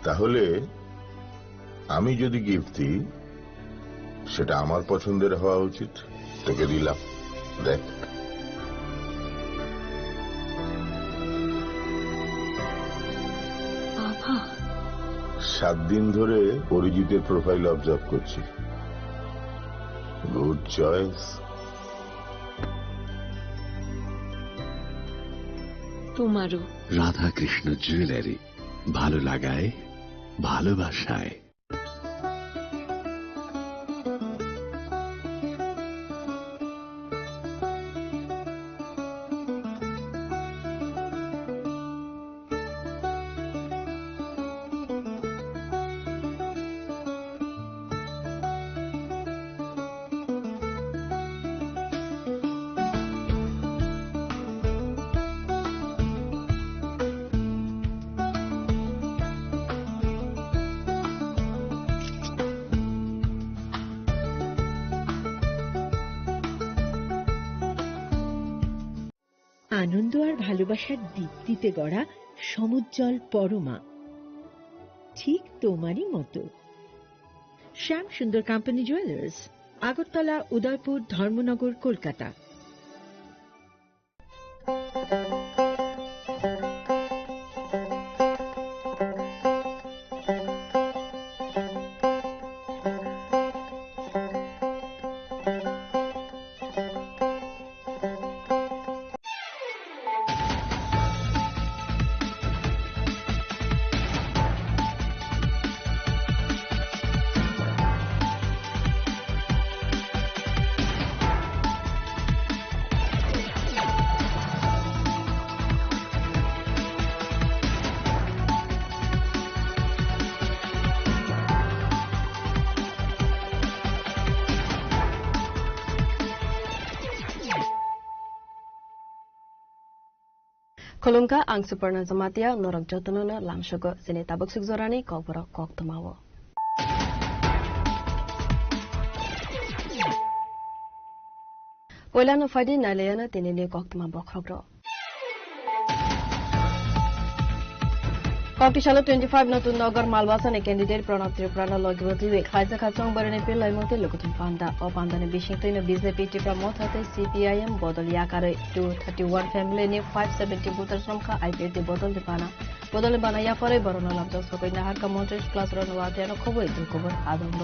তাহলে আমি যদি গিফট দিই সেটা আমার পছন্দের হওয়া উচিত। তোকে দিলাম, দেখ। বাবা, 7 দিন ধরে অরিজিতের প্রোফাইল অবজার্ভ করছি। Good choice. তোমারও। রাধাকৃষ্ণ জুয়েলারি, ভালো লাগায় ভালোবাসায়। আনন্দ আর ভালোবাসার দীপ্তিতে গড়া সমুজ্জ্বল পরমা, ঠিক তোমারই মতো। শ্যাম সুন্দর company jewellers, Agartala, Udaipur, Dharmanagar, Kolkata. Kolumka ang superna zamatia norok jotonono lamshogo sini tabuk sugzorani kokboro koktomawo. Poilano fadi nalayana tinini koktoma bokrogro. Competition 25 নতুন নগর মালবাসনে ক্যান্ডিডেট প্রণব ত্রিপুরা লগবতলি খাইজা খাচং বরনে পেলাই মতে লোকথন পান্ডা ও পান্ডানে বিশিংতইন বিজেপি ত্রিপুরা মথাতে সিপিআইএম বদলিয়া কারে 231 ফ্যামিলি নে 570 ভোটার সংখ্যা আইপিএতে বদল বানাইয়া পরে বরণ লামজ সকইনা হারকা মন্ত্রী ক্লাস রনওয়াতিয়ানো খবর দুখবর আদন্দ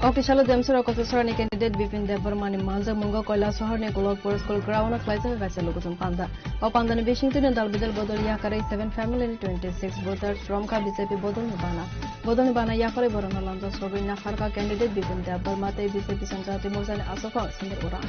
Official Jamsur Okosora candidate Bipin Devarmani Manza Mungo Koila Sohorne Golokpur School Ground of License Vasa Lukusun Panda. Opandani Bishington and Dalbidal Bodol Yakare 7 family 26 voters Romka BJP Bodol Nibana. Bodol Nibana Yakare Borona Lanza Sorina Harka candidate Bipin Devarmate BJP Sanjati Mozan Asoko Sindh Uran.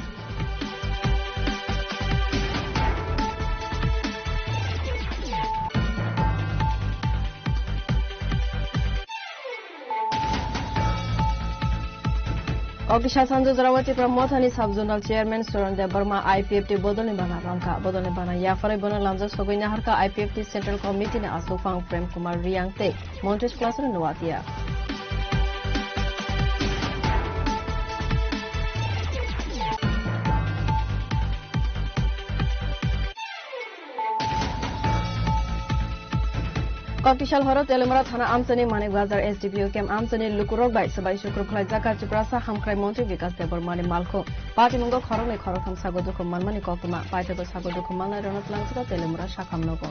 Official Sanjo Jarawati Pramothani Subzonal Chairman Surande Burma IPFT Bodol Nibana Ramka Bodol Nibana Yafare Bona Lanza Sogoina Harka IPFT Central Committee na Asofang Prem Kumar Riangte Montes Class Nuatia. Official Horot Elemara Thana Amsani Manik Bazar SDPO Kem Amsani Lukurok by Sabai Shukru Klajaka Chiprasa Hamkrai Montri Vikas Debor Mani Malko Party Mungo Korone Korokam Sagodukum Manmani Kokuma Paitago Sagodukumana Ronald Lansika Telemura Shakam Logo.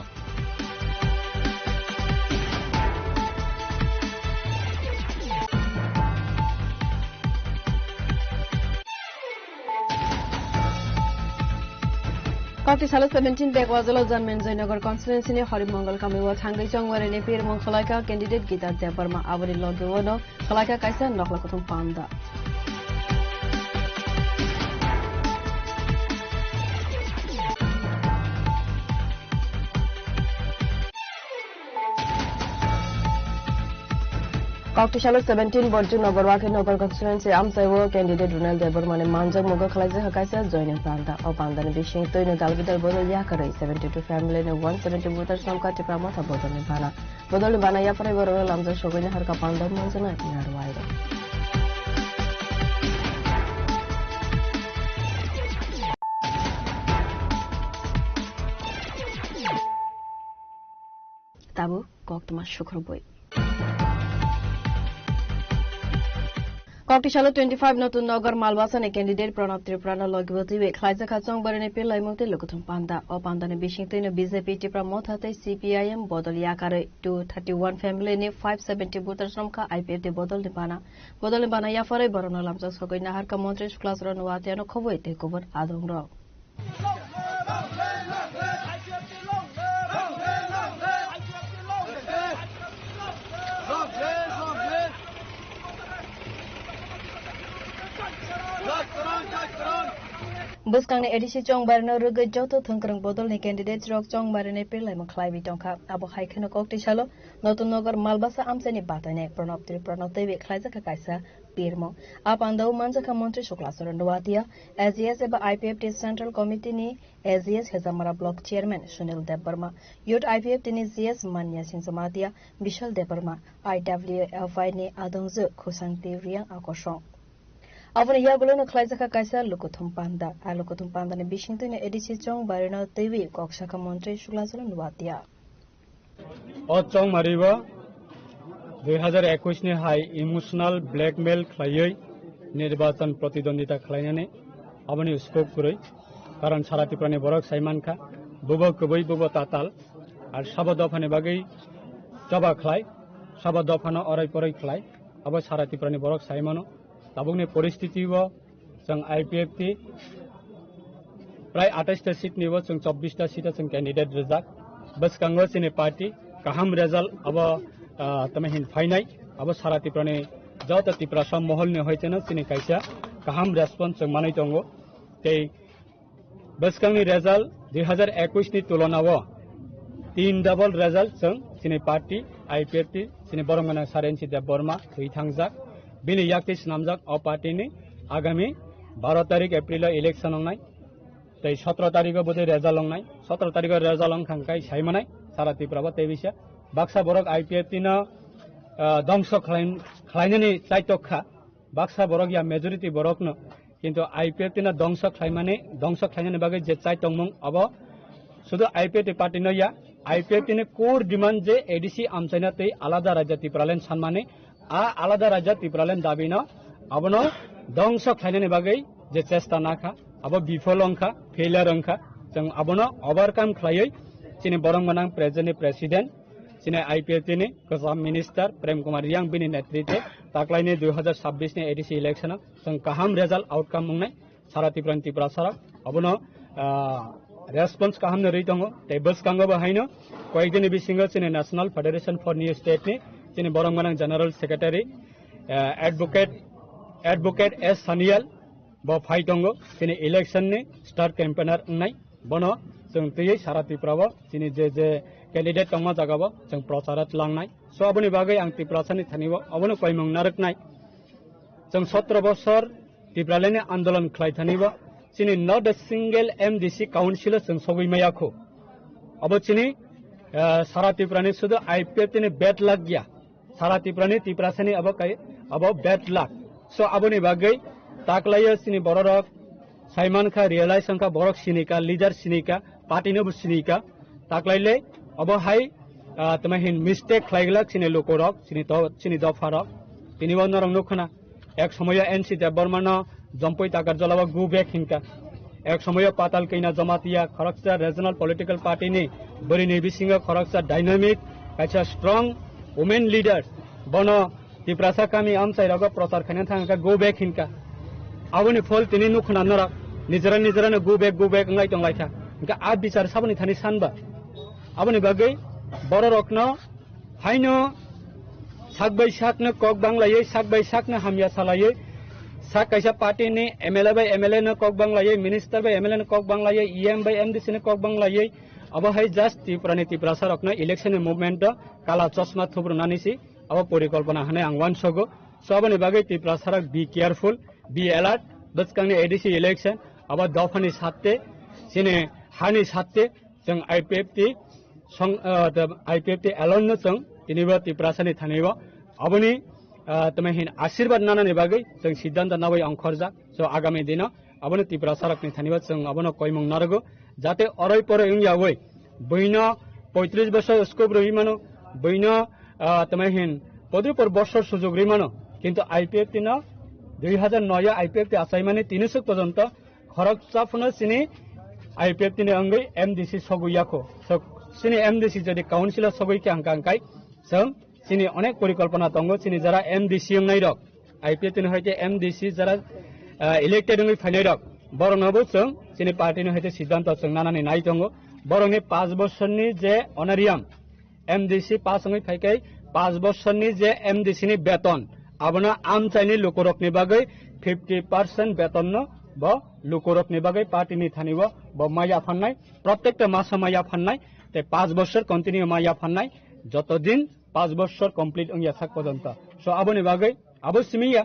Official 17 Begwazalo Janmen Zainagar constituency ne Hari Mongol Kamiwa Thangai Chongware ne Pir Mong Khalaika candidate Gita Debarma Avari Logewono Khalaika Kaisa Noklakutum Panda. Official 17 Borju Nogorwake Nogor constituency Amsaiwo candidate Ronald Debormane Manjang Mogo Khalaisa Hakaisa joining Panda or Pandana Bishing Toino Dalbidal Bodol Yakare 72 family and 170 voters from Katipramota Bodol Nibana. Bodol Nibana Yapare Lamza Shogina Harka Panda Manzana in Arwide. Tabu, Koktama Shukrubui. Koktishala 25 Notun Nagar Malbasan candidate Pranab Triprana Logwati Khaisa Khatsong Barane Pillai Mote Lokutum Panda or Pandana Bishington BJP Tipra Mothate CPIM Bodol Yakare 231 family ne 570 voters from Ka IPT Bodol Nipana Yafare Borona Lamsas Hogina Harka Montres class run Watiano Kovoy take over Adong Rock. Buskang edisi chong barno ruga joto thangkrang bodol ni candidates rok chong barane pilai maklai bitongka abo haikena kokti chalo notun nogar malbasa amseni batane pranab tebi khlaisa ka kaisa pirmo apandau manjaka mantri shuklasar nduatia SES eba IPFT Central Committee ni SES Hezamara Block Chairman Sunil Debarma Youth IPFT ni ZS Manya Sinsamatia Vishal Debarma IWFI ni Adongzu Khosangti Riang Akoshong Avani Yagulo Klaisaka Kaisa Lukutum Panda, Alukutum Panda and Bishington Edisi Chong Barino TV, Kokshaka Montre Shulazalan Watia. O Chong Mariva 2021 ने high emotional blackmail खलायै निर्वाचन प्रतिद्वंदिता खलायनानै अबनि उसको कुरै कारण सारातिप्रनि बरक साइमानखा bubo कुबै bubo ताताल are साबा दफानि बागै जबा खलाय साबा दफानो array परै खलाय अब सारातिप्रनि बरक साइमानो ताबुंनि परिस्थिति व जों IPFT प्राय 28 टा सीट निबो जों 24 टा सीट जों कैंडिडेट रिजार्व बस कांगो सिने पार्टी काहाम रिजल्ट अब तमहिन फाइनाइ अब सारातिप्रनि जत तिप्रासम महल ने होइचेन सिने काइसा काहाम रेस्पन्स जों मानै दंगो तै बसकांनि रिजल्ट 2021 नि तुलनाव 3 डबल रिजल्ट जों सिने पार्टी IPFT सिने बरमना सारेन्सि देब बर्मा थै थांजाक बिनि याक्तिस नामजाक अ पार्टी नि आगामी 12 तारिख एप्रिल इलेक्शन अंगनाय तै 17 तारिख बदे रिजल्ट अंगनाय 17 तारिख रिजल्ट अंखांकाय साइमानाय सारातिप्राबा तै बिसा बाक्सा बरक IPFT न दंश खलायनानै चाइतखा बाक्सा बरक या मेजॉरिटी बरक न किन्तु IPFT न दंश खलायनानै बागै जे चाइतंमं अब शुद्ध IPFT पार्टी न या IPFT ने कोर डिमांड जे एडीसी आमचाइना तै आलादा राज्य तिप्रालेन सानमाने आलादा राज्य तिप्रालेन दाबी न अब न दंश खलायनानै बागै जे चेष्टा नाखा अब विफल अंखा फेलियर अंखा जों अब न ओवरकम खलायै सिने बरंगनां प्रेसिडेंट सिने IPFT ने गजाम मिनिस्टर प्रेम कुमार रियांग बिनि नेतृत्व ताक्लाइने 2026 ने एडीसी इलेक्शन जों काहाम रिजल्ट आउटकम मंगनाय सारातिप्रनि तिप्रासारा अब न रेस्पन्स काहाम न रैदंगो टेबल्स कांगो बाहायनो कयदिन बिसिंगो सिने national federation for new state ने सिने बरंगनां general secretary advocate S Sanyal ब फाइदंगो सिने इलेक्शन ने स्टार कैंपेनर नाय बनो जों तयै सारातिप्राबो सिने जे कैंडिडेट दंमा जागाबो जों प्रचारत लांनाय सो अबनि बागै आं तिप्रासानि थानिबो अबनो कयमं नारकनाय जों 17 बोसोर तिप्रालेनि आंदोलन खलायथानिबो सिनि not a single MDC council जों सगैमायाखौ अब सिनि सारातिप्रानि सुद IPFT नि बेड लाक गया सारातिप्रानि तिप्रासानि अब बेड लाक सो अबनि बागै ताक्लायो सिनि बररक साइमानखा रियलाइज अंका बरक सिनिका लीडर सिनिका पार्टीनोबो सिनिका ताक्लाइले अब हाय तमहिन मिस्टेक खलायगला सिनि लोकरक सिनि दफारक तिनिबो नरं नखना एक समय NC देबबर्मान जम्पै ताकार जलावा गु बेक हिंका एक समय पाताल कैना जमातिया खरकसा रीजनल पॉलिटिकल पार्टी नि बरिनि बिसिंग खरकसा डायनामिक काचा स्ट्रंग वुमेन लीडर बनो तिप्रासा कामी आमसाइरग प्रचार खैना थांगा गु बेक हिंका आवनि फल तिनि नखना नरक निजरानो गु बेक ngai tonglaita इंका आ बिचार साबनि थानि सानबा aboni bagai bororokno haino sakbai sakno kok banglaye sakbai sakno hamya salaye sak kaisa party ni MLA by MLA no kok banglaye minister by MLA no kok banglaye EM by MDC no kok banglaye abo hai just tiprasa rokno election movement kala chosma thubrunani si abo porikolpona hane angwan sogo so aboni bagai tiprasa rak be careful be alert baskangni ADC election abo dofani satte sine hani satte jeng IPFT alone no jeng tiniba tiprasa ni thaniba aboni तमहिन आशीर्वाद नानानि बागै जों सिद्धान्त नाबै अंखरजा सो आगामी दिन अबनो तिप्रासा रखनि थानिबा जों अबनो कयमं नारगो जाते array परै इंयावै बैनो 35 बोसोर स्कोप रहि मानो বইন তোমাহিন পদুপর বর্ষর সুযোগ রিমানো কিন্তু আইপিএফ তিন 2009 আইপিএফ আসাইমানি 300 পর্যন্ত খরচ চাফনো চিনি আইপিএফ তিনি অঙ্গই এমডিসি সগুইয়াখো চিনি এমডিসি যদি কাউন্সিলর সগুইকে আঙ্কাঙ্কাই जों চিনি অনেক পরিকল্পনা দङ চিনি যারা এমডিসি নাই রক আইপিএফ তিনি হইতে এমডিসি যারা ইলেক্টেড নই ফাইনাই রক বরংবো जों চিনি পার্টিनि হইতে সিদ্ধান্ত जों নানানি নাই দङ বরংনি 5 বছরনি যে অনারিয়াম এমডিসি পাস হই ফাইকাই 5 বছরনি যে এমডিসি नि বেতন আবনা আম চাইনি লোকরকনি বাগৈ 50% বেতন ब लोकरकनि बागै पार्टीनि थानिब ब माया फाननाय प्रत्येकटा मास माया फाननाय ते 5 বছর कन्टिन्यू माया फाननाय যতদিন 5 বছর कमप्लीट अंगिया साक पर्यंत सो आबोनि बागै आबो सिमिया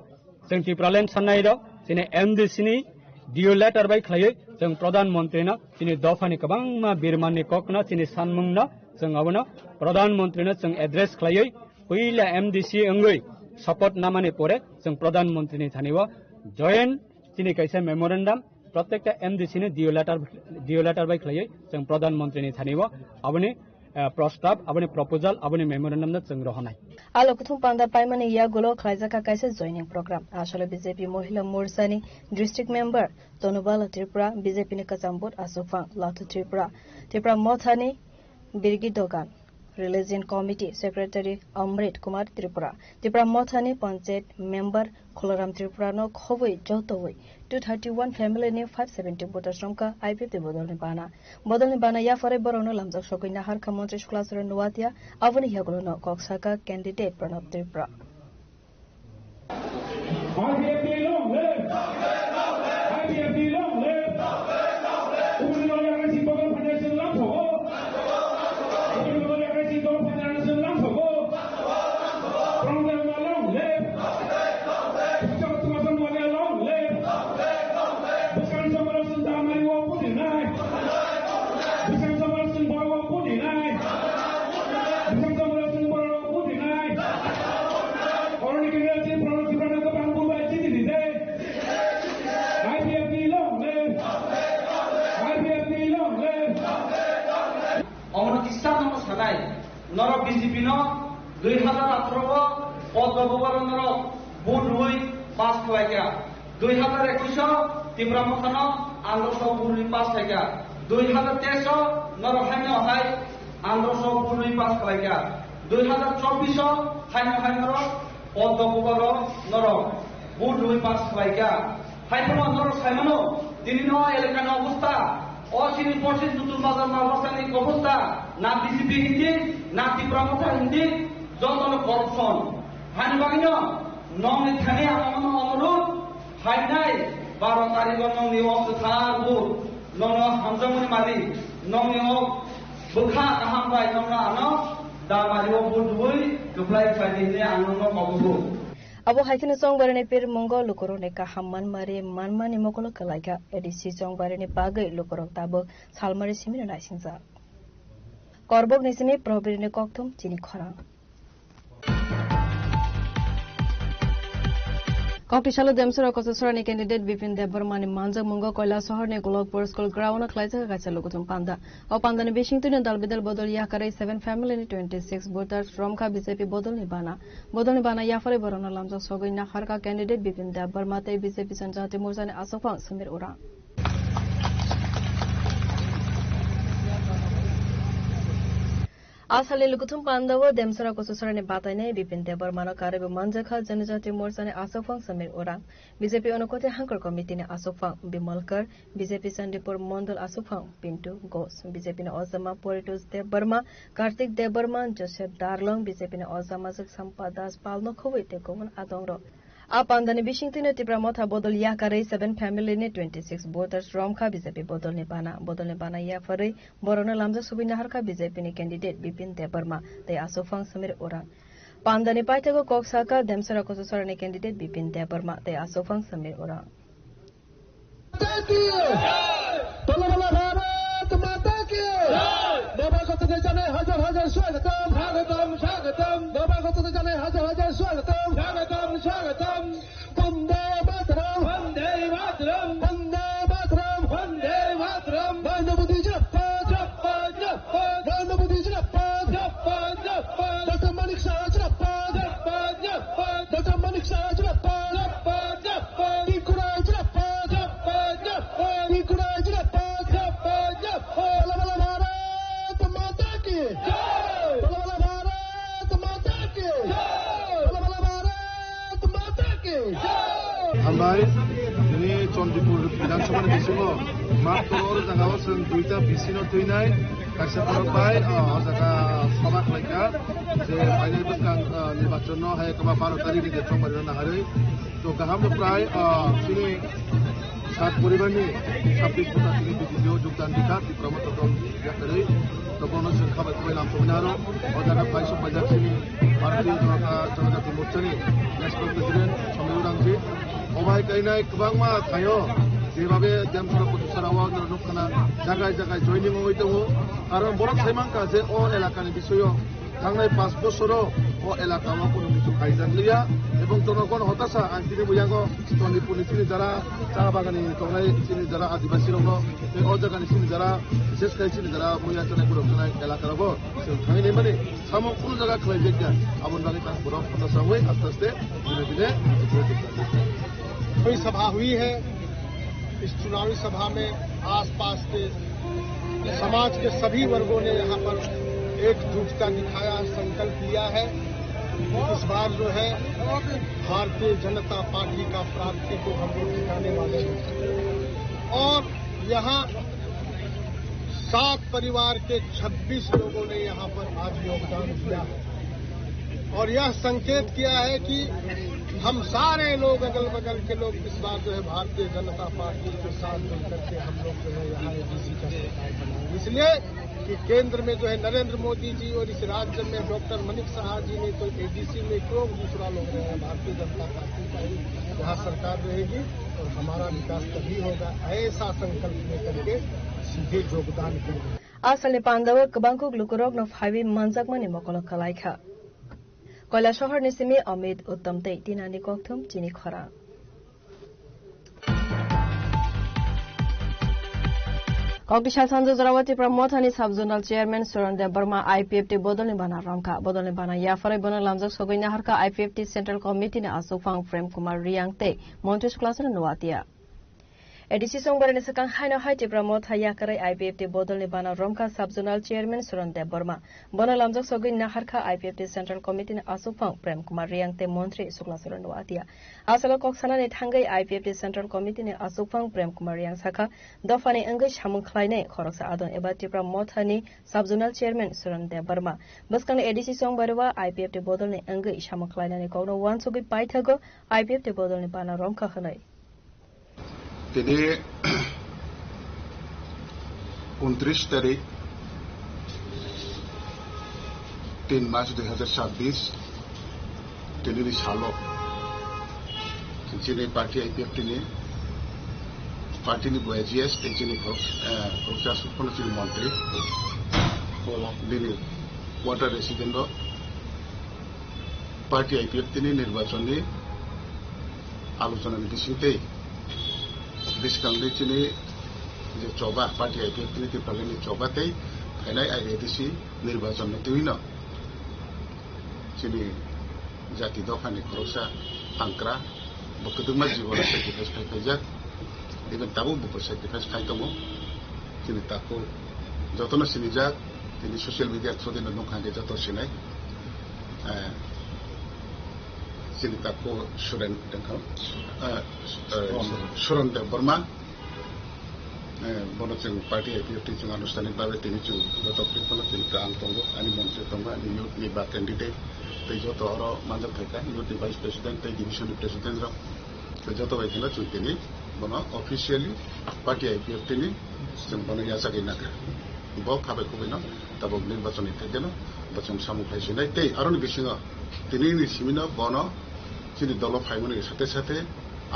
जों टिप्रालेन साननाय द सिने एमडीसी नि डिओ लेटर बाय खलायै जों प्रधानमन्त्रीनो सिने दफानि गोबांमा बिरमाननि ककना सिने सानमुंना जों आबोनो प्रधानमन्त्रीनो जों एड्रेस खलायै पहिला एमडीसी अंगै सपोर्ट नामानि परे जों प्रधानमन्त्रीनि थानिब जॉइंट তিনি कैसे मेमोरेंडम प्रत्येकटा एमडीसी ने डिओ लेटर बाय खलायै जों प्रधानमन्त्रीनि थानिब आबनि प्रस्ताव आबनि प्रपोजल आबनि मेमोरेंडम जों रहनाय आलो कुथुम पांदा पाइमानि या गुलो खलाइजाका कैसे जॉइनिंग प्रोग्राम आसले बीजेपी महिला मोर्चानि district member Tanubala Tripura BJP ने कचामबोट आसोफां लाथु त्रिपुरा मथानि बिरगि दोगान religion committee secretary Amrit Kumar Tripura मथानि पंचायत मेंबर खोलाराम त्रिपुरा नो खबै जौतोवै 231 फैमिली ने 570 वोटर्स रमका आईपीएफ बदलने बाना या फरे बरोनो लमजक सगैना हारखा मंत्री शुक्लाचरण नुवातिया अवनि यागुलो न कक्साका कैंडिडेट प्रणब त्रिपुरा नर बीजेपी 2018 पद्मभूषण नर भोट हुई पास खाया 2021 त्रिपुरा मथान आंध्र भोट हुई पास खाया 2023 नर हाइनो हाई आंध्र भोट हुई पास खाया 2024 हाइनो हाई नर पद्मभूषण नर भोट हुई पास खाया हाइनो नर साइमानो दिनिनो एलेकान अवस्था असिनी पश्चिम नतुन बाजार मालबासानि अवस्था ना बीजेपी हिंदी ना त्रिपुरा मथा हिंदी जन करप्शन हानि बागिनो नंनि थाने आमन अनुरोध हाइनाय 12 तारिख नंनि अस्थार बुर नंनो हामजामुनि मारि नंनि बुखा आहामबाय नंना आनो दामारिओ बुदुइ दुप्लाय फाइदिने आननो कबुबु अब हाइथिन सong बारने पेर मंगो लुकरो ने का हममान मारे मानमानि मकलो कलाइका एडिसी सong बारने बागै लुकरो ताबो सालमारि सिमिन नाइसिंजा करबक निसिने प्रहबीरने कक्थम चिनि खरा कक्टिशालो देमसरा कससरानि कैंडिडेट विपिन देबबर्मानि मानजा मंगो कयला शहरनि गोलकपुर स्कुल ग्राउन्ड खलाइजा गाचा लुकुथुम पान्दा ओ पान्दानि बेसिंतुनि दालबेदल बदल याकारै 7 फैमिलीनि 26 वोटर्स रमका बीजेपी बदलनि बाना याफरे बरना लामजा सगै नाखारका कैंडिडेट विपिन देबबर्मा तै बीजेपी जनजाति मोर्चानि आसोफां समीर उरा आसाले लुकुथुम पांडव देमसरा कससरानि बाताइने विपिन देबबर्मानो कार्यब मंजखा जनजाति मोर्चानि आसोफां समीर उरां बीजेपी अनुकोते हांकर कमिटिनि आसोफां बिमलकर बीजेपी चंडीपुर मंडल आसोफां पिंटू घोष बीजेपी अजमा परितोष देबबर्मा कार्तिक देबबर्मा जोसेफ दारलंग बीजेपी अजमा संपा दास पाल्नो खबै तेकोमन आदंग्रो आपांदानि बिसिंतिने त्रिपुरा मथा बदल याकारै 7 फैमिलीनि 26 वोटर्स रमखा बीजेपी बदलने बाना याफरै बरनो लामजा सुबिनाहारका बीजेपी नि कैंडिडेट विपिन देबबर्मा तै आसोफां समीर उरां पांदानि पाइथागो कक्साका देमसरा कससरानि कैंडिडेट विपिन देबबर्मा तै आसोफां समीर उरां Ambai ini Chandipur Vidansabha bisingo mat toror jagao sing duita bisino tuinai kaisa porobai jaga sabha khlaika je final bakang nirbachon hai kama 12 tarikh ni jetong barina nahare to gaham pray sini सात परिवार ने 26 पुता sini video योगदान दिखा di promotor dong ya kare to kono sing khabar ko lam tuminaro odana paiso pajak sini Bharatiya Janata Morcha ni national president Somirang ji obai kainai kwbang ma thayo jebabe demsara putusarawa nukana jagai jagai joining hoi tongo karon borok saimangka je o elakani bisoyo थांनाय 5 বছরও ও এলাকাও কোনো কিছু খাইজানলিয়া এবং জনগণ হতাশা আইনি বইয়াগো চন্দ্রপুরনি চিনি যারা চা বাগানি তংনাই চিনি যারা আদিবাসী রঙ এই ও জায়গানি চিনি যারা বিশেষ করে চিনি যারা মইয়া চনে গুরু চনাই এলাকারাবো থাইনে মানে সামো কোন জায়গা খাইজেগা আবন বাগে তা গুরু হতাশা হই আস্তে আস্তে ধীরে ধীরে कोई सभा हुई है इस चुनावी सभा में आसपास के समाज के सभी वर्गों ने यहाँ पर एकजुटता दिखाया संकल्प लिया है इस बार जो है भारतीय जनता पार्टी का प्रार्थी को हम लोग जिताने वाले हैं और यहाँ 7 परिवार के 26 लोगों ने यहाँ पर आज योगदान दिया है और यह संकेत किया है कि हम सारे लोग अगल बगल के लोग इस बार जो है भारतीय जनता पार्टी के साथ मिलकर के हम लोग जो है यहाँ एडीसी का सरकार बनाएंगे इसलिए कि केंद्र में जो है नरेंद्र मोदी जी और इस राज्य में डॉक्टर मनीष साहा जी ने तो एडीसी में क्यों दूसरा लोग रहे हैं भारतीय जनता पार्टी का ही यहाँ सरकार रहेगी और हमारा विकास तभी होगा ऐसा संकल्प लेकर के सीधे योगदान करेंगे आसले पांडव कबांको ग्लुकोरोग न फाइवे मंजक मने मकल कलाइखा कोइला शहर निसिमी अमित उत्तम ते तिनानी कोकथुम चिनी खरा कक्टिसा सञ्जय जरावती प्रमोथानी सब zonal chairman Surandev Verma IPFT बदलने बना रमका बदलने बना याफरे बनल लामजक सगैना हरका आईपीएफटी सेंट्रल कमिटी ने आसुफांग प्रेम कुमार रियांगते मन्त्री क्लासन नवातिया एडीसी संगबरने सकang हाइनो हाइटे प्रमोथा याकरै आईपीएफटी बदलने बना रमका सब जोनल चेयरमैन सुरनदेव वर्मा बनल लामजक सगैना हरका आईपीएफटी सेंट्रल कमिटी ने आसुफांग प्रेम कुमार रियांगते मन्त्री क्लासन नवातिया आसलो कक्साना ने थांगै आईपीएफटी सेंट्रल कमिटी ने आसुफांग प्रेम कुमार रियांग साखा दफाने अंगै सामुं खलायने खरकसा आदन एबा टिप्रा मोथानी sub zonal chairman Surandev Varma बसकांनि एडीसी संगबरवा आईपीएफटी बदलने अंगै सामुं खलायनानै कौनो वानसुगै पाइथागो आईपीएफटी बदलने बाना रमका हनै তিনি 29 তারিখ 3 মার্চ 2026 তিনি সালো যিনি পার্টি আইপিএফটি নিয়ে পার্টি নি বয়েজিএস যিনি কক্সা সুপনচিল মন্ত্রী দিনে ওয়াটার রেসিডেন্ট পার্টি আইপিএফটি নির্বাচনী আলোচনার বিষয়তেই Diskangle chini je coba parti IPF ni tipalini coba tei kainai IADC nirbacon tuino chini jati dokhani khorosa angkra bokuduma jibona sacrifice khaijak even tabu boko sacrifice khaitongo chini tako jotono sinijak tini social media throdino nokhange joto sinai chini tako suren dengkau Surandev Barma বনচং party IPFT চং আনুষ্ঠানিকভাবে তিনি চং গত কৃপনা তিনি আংতঙ্গ আনি মন্ত্রী তঙ্গ আনি ইউথ নি বা ক্যান্ডিডেট তৈ যত আরো মানজাক থাকা ইউথ নি ভাইস প্রেসিডেন্ট তৈ ডিভিশন প্রেসিডেন্ট র তৈ যত বাইখানা চং তিনি বন অফিসিয়ালি পার্টি আইপিএফটি নি চং বন ইয়াসাগৈ নাকা ব খাবে খুবইন তাব নির্বাচনী থাকেন বচন সামু খাইছিনাই তৈ আরনি বিসিং তিনি নি সিমিন বন যিনি দল ফাইমনের সাথে সাথে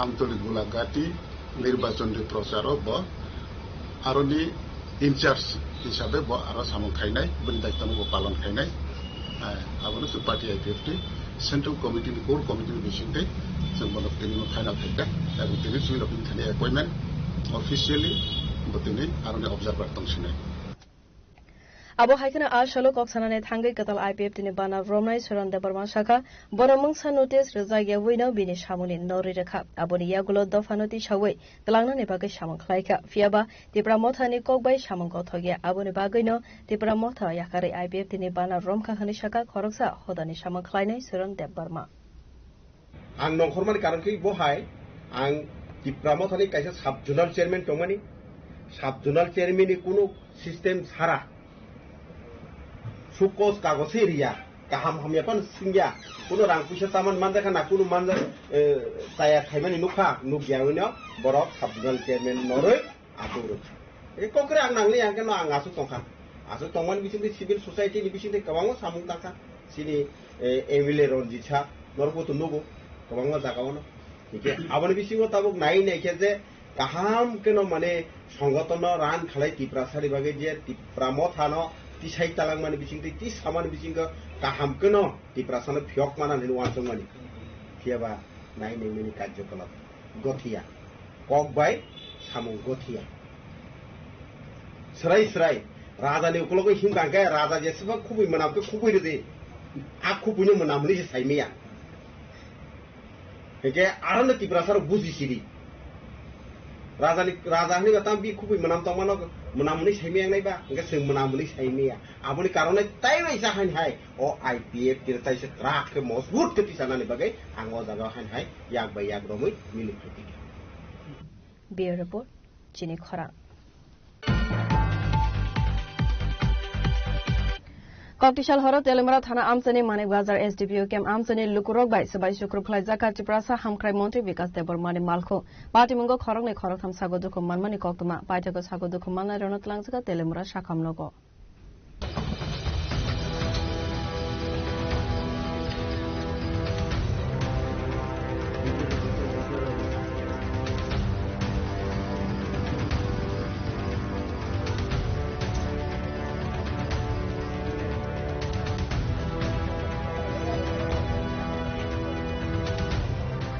আন্তরিক গোলাঘাটি নির্বাচনী প্রচার ব আরনি ইনচার্জ হিসাবে ব আর সামু খাইনাই বনি দায়িত্ব পালন খাইনাই আবনো party IPFT central committee core committee বিসিংতে जों बन তিনি ফাইনাল থাকা এবং তিনি সুইল অফ ইনথানি অ্যাপয়েন্টমেন্ট অফিসিয়ালি বতিনি আরনি অবজারভার দংसिनाय Abo haikana al shalo koksanane thangai katal IPF tini bana romnai Surandev Barma shaka bonamungsa notice rezagya wino bini shamuni nori rekha aboni yagulo dofanoti shawai talangna ne bagai shamang khlaika fiaba tipra mothani kokbai shamang gothogya aboni bagaino tipra motha yakari IPF tini bana romka hani shaka khoroksa hodani shamang khlainai Surandev Barma आं नंखरमानि कारणखै बहाय आं टिप्रामाव थानाय कायसा साब जुनाल chairman दंमानि साब जुनाल चेयारमेननि कुनु system सारा sucrose कागज area गाहाम हामयापान सिंगिया कुनु रां पैसा तामान मान देखा ना कुनु मान ताया खायमानि नुखा नुगियावनो बरफ साब जुनाल चेयारमेन नरै आतुरो ए कोकरे आं नांलि आं केन आं आसु तंखा आसु तंमान बिसिंनि सिभिल सोसाइटी नि बिसिंनि गोबां सामुं ताखा सिनि एमएलए रनजित सा नरगोथ नुगो गोबां जागावनो ठीक है आबनि बिसिंगो ताबुक नाइ नाइखे जे गाहाम केन माने संगठन रान खालाय टिप्रासारि बागे जे टिप्रामो थानो तिसाइ तालां माने बिसिंति ति सामान बिसिंगो गाहाम केन टिप्रासानो फियक मानानि वानसं माने कियाबा नाइ नाइनि कार्यकलाप गथिया कक बाय सामुं गथिया सराय सराय राजानि उकलगो हिंगांगे राजा जेसेबा खुबै मनाबो खुबै दे आ खुबैनो मनामनि जे साइमेया हेके आरन टिप्रासार बुजिसिरि राजानि गताम बि खुबै मनाम तमानो मनामनि साइमेया नायबा हेके जों मनामनि साइमेया आबनि कारणे ताइबाय जाहान हाय ओ आईपीएफ तिरताइसे राख के मजबूत के तिसानानि बागै आं ओ जागा हान हाय याक बाय याक रमै मिलिखति बियर रिपोर्ट चिनि खरा कक्तिशाल हर तेलेमरा थाना आमचनी मानिक बाजार एसडीपीओ केम आमचनी लुकुरक बाय सबाय शुक्र फलाइजाका टिप्रासा हामख्राय मन्त्री विकास देबरमानि मालखौ पार्टीमुंगो खरंनै खरथाम सागो दुखु मानमानि कक्तमा पाइथाको सागो दुखु माननाय रनतलांजका तेलेमरा साखामनगो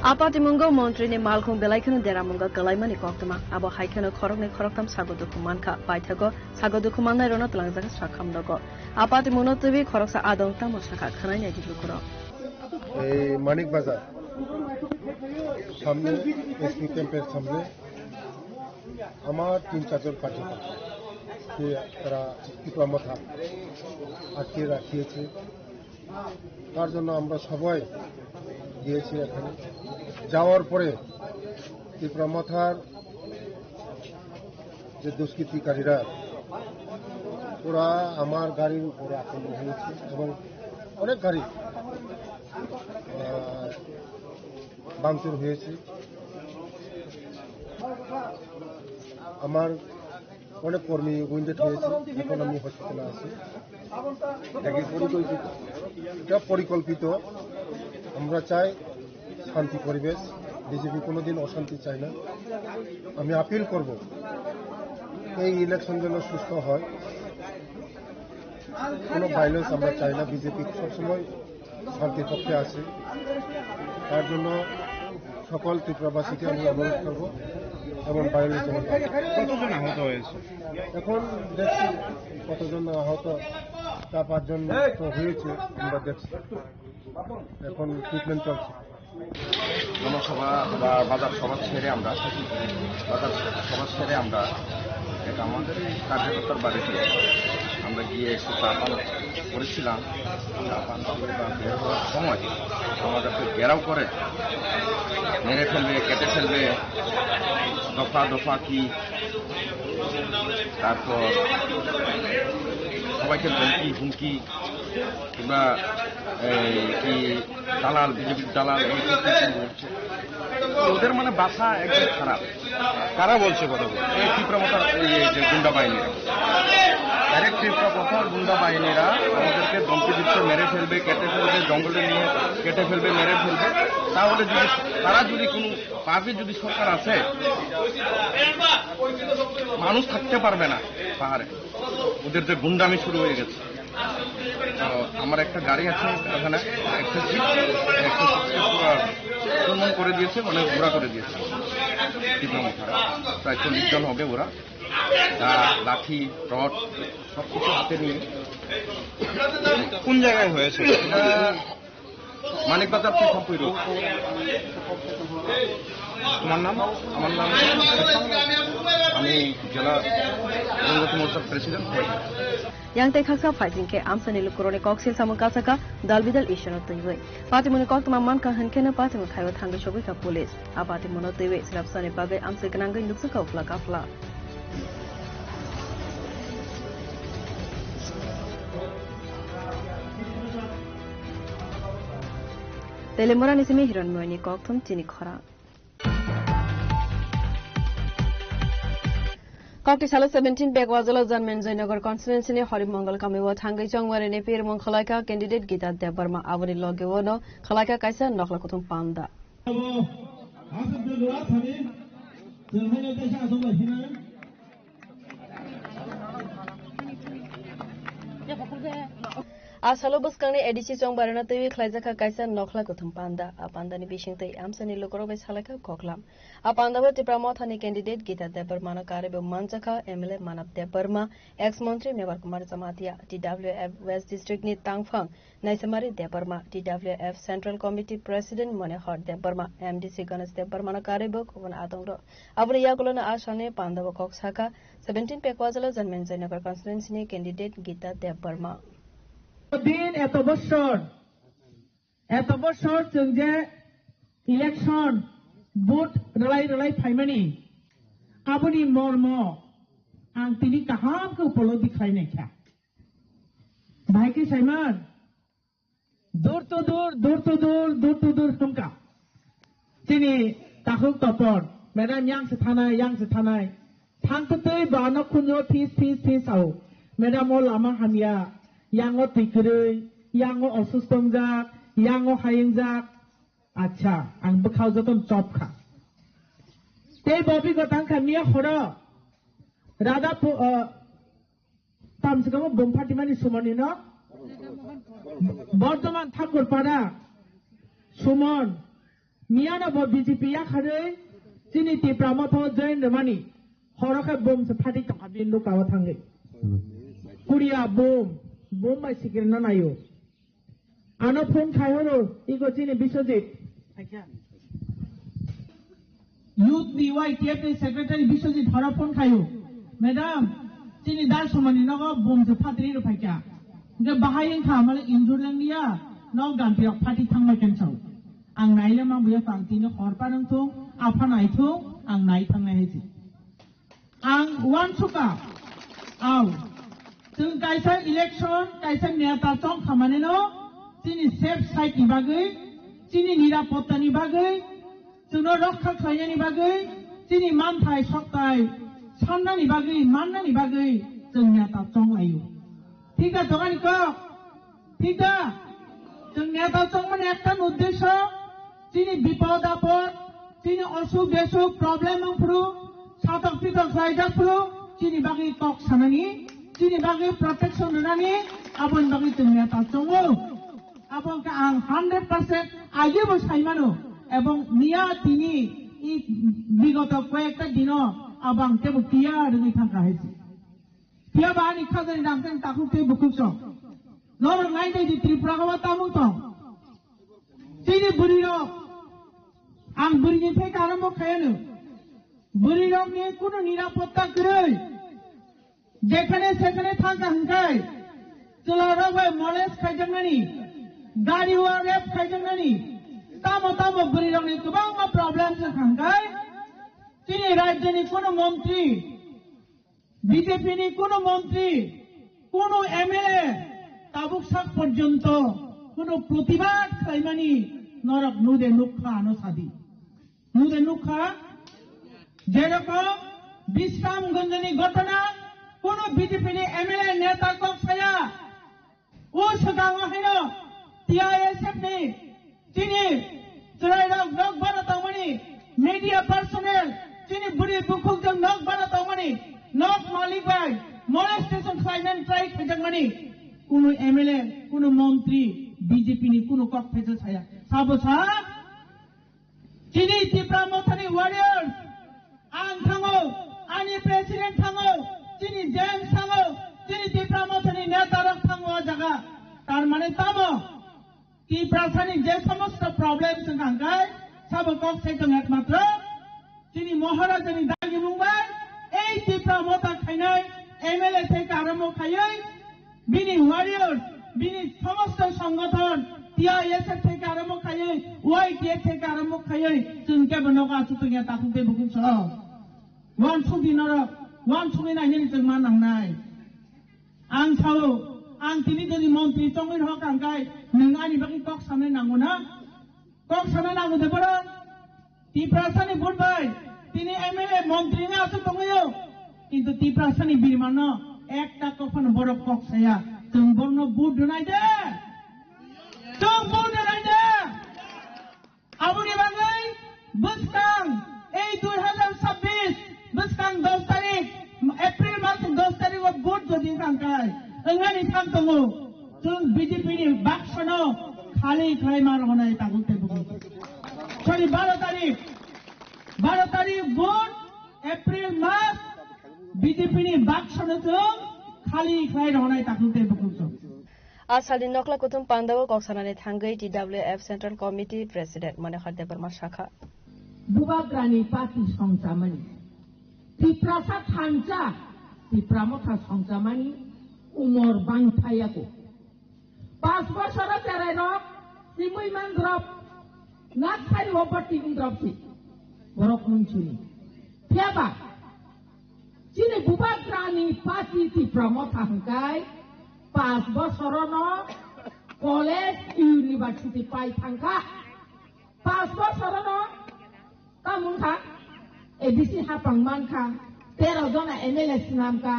आपातिमुंगो मंत्री ने मालखौ बेलायखनो देरामुंगा गलायमानि कक्तमा आबो हायखनो खरंनै खरथाम सागो दुखु मानखा पाइथाको सागो दुखु माननाय रनतलांजका साखामनगो आपातिमुनो तबि खरकसा आदंता मसाखा खनायनाय दिलुकुरो मानिक बाजार सामने एसपी कैंपेর সামনে আমার 3-4 জন কার্যকর্তা তারা টিপ্রামাথা আটকে রাখিয়েছে তার জন্য আমরা সবাই গিয়েছি এখানে যাওয়ার পরে টিপ্রামাথার যে দুষ্কৃতিকারীরা ওরা আমার গাড়ির উপরে আক্রমণ হয়েছে এবং অনেক গাড়ি ভাঙচুর হয়েছে আমার অনেক কর্মী উইন্ডেড হয়েছে এখন আমি হসপিটালে আছি এটা পরিকল্পিত আমরা চাই শান্তি পরিবেশ বিজেপি কোনোদিন অশান্তি চায় না আমি আপিল করব এই ইলেকশন যেন সুস্থ হয় কোনো ভায়োলেন্স আমরা চাই না বিজেপি সবসময় শান্তির পক্ষে আছে তার জন্য সকল ত্রিপুরাবাসীকে আমি অনুরোধ করব এবং ভায়োলেন্স কতজন আহত হয়েছে এখন দেখছি কতজন আহত 4-5 জন তো হয়েছে আমরা দেখছি এখন ট্রিটমেন্ট চলছে জনসভা বা বাজার সভা ছেড়ে আমরা এটা আমাদের কার্যকর্তার বাড়িতে আমরা গিয়ে একটু চা পান করেছিলাম চা পান করে বা বের হওয়ার সময় আমাদেরকে ঘেরাও করে মেরে ফেলবে কেটে ফেলবে দফা দফা কি তারপর সবাইকে ধমকি হুমকি কিংবা কি দালাল বিজেপির দালাল এই বলছে ওদের মানে বাসা একদম খারাপ কারা বলছে কথা এই তীব্রমতার যে গুন্ডা বাহিনীরা ডাইরেক্ট তীব্রমতার গুন্ডা বাহিনীরা আমাদেরকে ধমকি দিচ্ছে মেরে ফেলবে কেটে ফেলবে জঙ্গলে নিয়ে কেটে ফেলবে মেরে ফেলবে তাহলে যদি তারা যদি কোনো পার্টি যদি সরকার আছে মানুষ থাকতে পারবে না পাহাড়ে ওদের যে গুন্ডামি শুরু হয়ে গেছে আমার একটা গাড়ি আছে এখানে আক্রমণ করে দিয়েছে মানে ঘোরা করে দিয়েছে প্রায় 40 জন হবে ওরা লাঠি রড সবকিছু হাতে নিয়ে কোন জায়গায় হয়েছে মানিক বাজার থেকে তোমার নাম? আমার নাম আমি জেলা জনজাতি মোর্চার president. yang te khaksa fighting ke amsani lukurone kokse samuka saka dalbidal ishono tuiwe pati mone kok tama man ka hankena pati mo khaiwa thangge shobi ka police apati mono tuiwe srapsane babe amse kanangai nuksu ka ufla kafla telemora nisimi hiron moini kok thum chini khora Kokti Salo 17 Begwazala Zanmen Zainagar constituency ne Harimangal Kamewa Tangai Chongware ne Pir Mon Khalaika candidate Gita Debarma Avani Logewono Khalaika Kaisa Nokla Kutum Panda Asalo Buskani Edici Chongbarana Tevi Klaizaka Kaisa Nokla Kutum Panda Apanda ni Bishingte Amsani Lokoro Halaka Koklam Apanda Tipramothani candidate Gita Debarmana Karebe Manchaka MLA Manap Debarma ex-Montri Mewar Kumar Samatia TWF West District ni Tangfang Naisamari Debarma TWF Central Committee President Monehar Debarma MDC Ganesh Debarmana Karebe Kovan Adongro Abri Yakulona Ashane Pandava Koksaka 17 Pekwazala Zanmen Zainagar constituency ni candidate Gita Debarma দিন এত বছর जों जे election vote রলাই ফাইমানি আবনি মর্ম आं तिनी काहाम को उपलब्धि खाइने क्या भाई के साइमान दूर तो दूर हमका तिनी ताहुक तपर मैडम yang से थानाय थांगते बानो कुन्यो फीस आओ मैडम ओ Lama हामिया yang o tikere yang o osustom jak yang o hayeng jak acha ang bekhau joton chop kha te bobi gotang khamia khora rada tamsgamo bomphati mani sumani no বর্তমান Thakurpara Suman Miana BJP ya khare chini ti pramotho join mani horokha bom se phati tangabin lukawa thange kuria bom by secret na nayo ano phone khaihoro igo chini bisojit youth YTF secretary bisojit hora phone khayo madam chini dar somani nago bom se phatri ro phaika ge bahayen kha male injur langnia no ganti phati thangmai kensau ang naile ma buya pangtino horpa nang thung apha nai thung ang nai thangnai hesi ang wan suka aw जों कायसा election कायसा नेता चंग खामाने no चिनी safe side नि बागै चिनी निरापत्ता नि बागै जोंनो रक्षा खालायनायनि बागै चिनी मानथाय सक्ताय साननानि बागै माननानि बागै जों नेता चंग लायो ठीक আছে দোকানি ক ঠিক আছে जों नेता चंग মানে একটা উদ্দেশ্য চিনি বিপদ আপদ চিনি অসুখ বেসুখ প্রবলেম ফুরু সাতক পিতক জায়গা চিনি বাগै cock সানানি Sini bagi protection nani, abang bagi dunia tacongo, abang ka ang 100% aja bos kaimano, abang niya tini I bigoto koyekta dino, abang tebu tiya dengan thangka hesi. Tiya bahani khazani damseng takuk te bukukso. Nomor lain di Tripura kawa tamung tong. Sini burino, ang burino te karamo kayano, burino ni kuno nirapotta kerei. যেখানে সেখানে থাকা হাঙ্কাই চলারাবে molest খাইজাংনানি গাড়ি ওয়ারেপ খাইজাংনানি তামো বরিরংনি गोबां मा problem जों हांगाय তিনি রাজ্যনি কোন মন্ত্রী বিজেপি নি কোন মন্ত্রী কোন এমএলএ তাবুক সাক পর্যন্ত কোন প্রতিবাদ খাইমানি নরক নুদে নুখা নসাদি নুদে নুখা যেরকম বিশ্রামগঞ্জনি ঘটনা কোন বিজেপি নি এমএলএ নেতা কো ছায়া ও সদাঙ্গ হেন টিআইএসএফ নি তিনি চরাইরা নক বানাতামনি মিডিয়া পার্সোনেল তিনি বুড়ি বুকুক জন নক বানাতামনি নক মালিক ভাই মলেস্টেশন ফাইনান্স ট্রাই খজংমনি কোন এমএলএ কোন মন্ত্রী বিজেপি নি কোন কক ফেছে ছায়া সাবসা তিনি ত্রিপুরামথানি ওয়ারিয়র্স আং থাঙ্গো আনি প্রেসিডেন্ট থাঙ্গো তিনি জেম থাঙ্গো তিনি ত্রিপুরামথানি নেতা রক থাঙ্গো জায়গা তার মানে তামো ত্রিপ্রাসানি যে সমস্ত প্রবলেম সংখ্যায় সব কক থেকে একমাত্র তিনি মহারাজানি দাগি মুম্বাই এই ত্রিপুরা মতা খাইনাই এমএলএ থেকে আরম্ভ খাইয়াই বিনি ওয়ারিয়র্স বিনি সমস্ত সংগঠন টিআইএসএফ থেকে আরম্ভ খাইয়াই ওয়াইটিএফ থেকে আরম্ভ খাইয়াই जों কেবল নগা সুতঙ্গিয়া তাকুতে বুকুন সহ ওয়ান সুদিনর ওয়ান সুদি নাইনি जों मा नांनाय आं सावो आं तिनि जोंनि मन्त्रि चंगै हक आंखाय नों आंनि बागै कक सामने नांगौ ना कक सामने नांगौ देबो ত্রিপ্রাসানি বুটবাই তিনি এমএলএ মন্ত্রী না আছে দङयो কিন্তু ত্রিপ্রাসানি বিরমান একটা কখন বড় কক ছায়া जों বর্ণ বুট দনাই দে जों বুট দনাই দে আবুনি বাগै বুসকাং এই 2026 বুসকাং 10 তারিখ এপ্রিল মাস 10 তারিখ বুট যদি কাंखाय ओंगानि थाम दङ जों बिजेपिनि बाक्सनो खालि खालायमार होनाय तागुते बुगु सरि 12 तारिख भोट एप्रिल मास बिजेपिनि बाक्सनो जों खालि खालाय होनाय तागुते बुगु आसालनि नखला कुथुम पान्दाव कक्सानानि थांगै टिडब्लिउएफ सेन्ट्रेल कमिटि प्रेसिडेन्ट मनोहर देबबर्मा शाखा बुबाग्रानि party संजामानि ত্রিপ্রাসা थांजा ত্রিপ্রামथा संजामानि umur bangkai aku. Pas bosora cerai rok, simui man drop, nak sari wopati drop si, borok muncuni. Siapa? Cini bubat rani pasti ti pramota hangkai, pas bosora no, college university pai tangka, pas bosora no, kamu ka, ABC hapang man ka, tero zona MLS nam ka,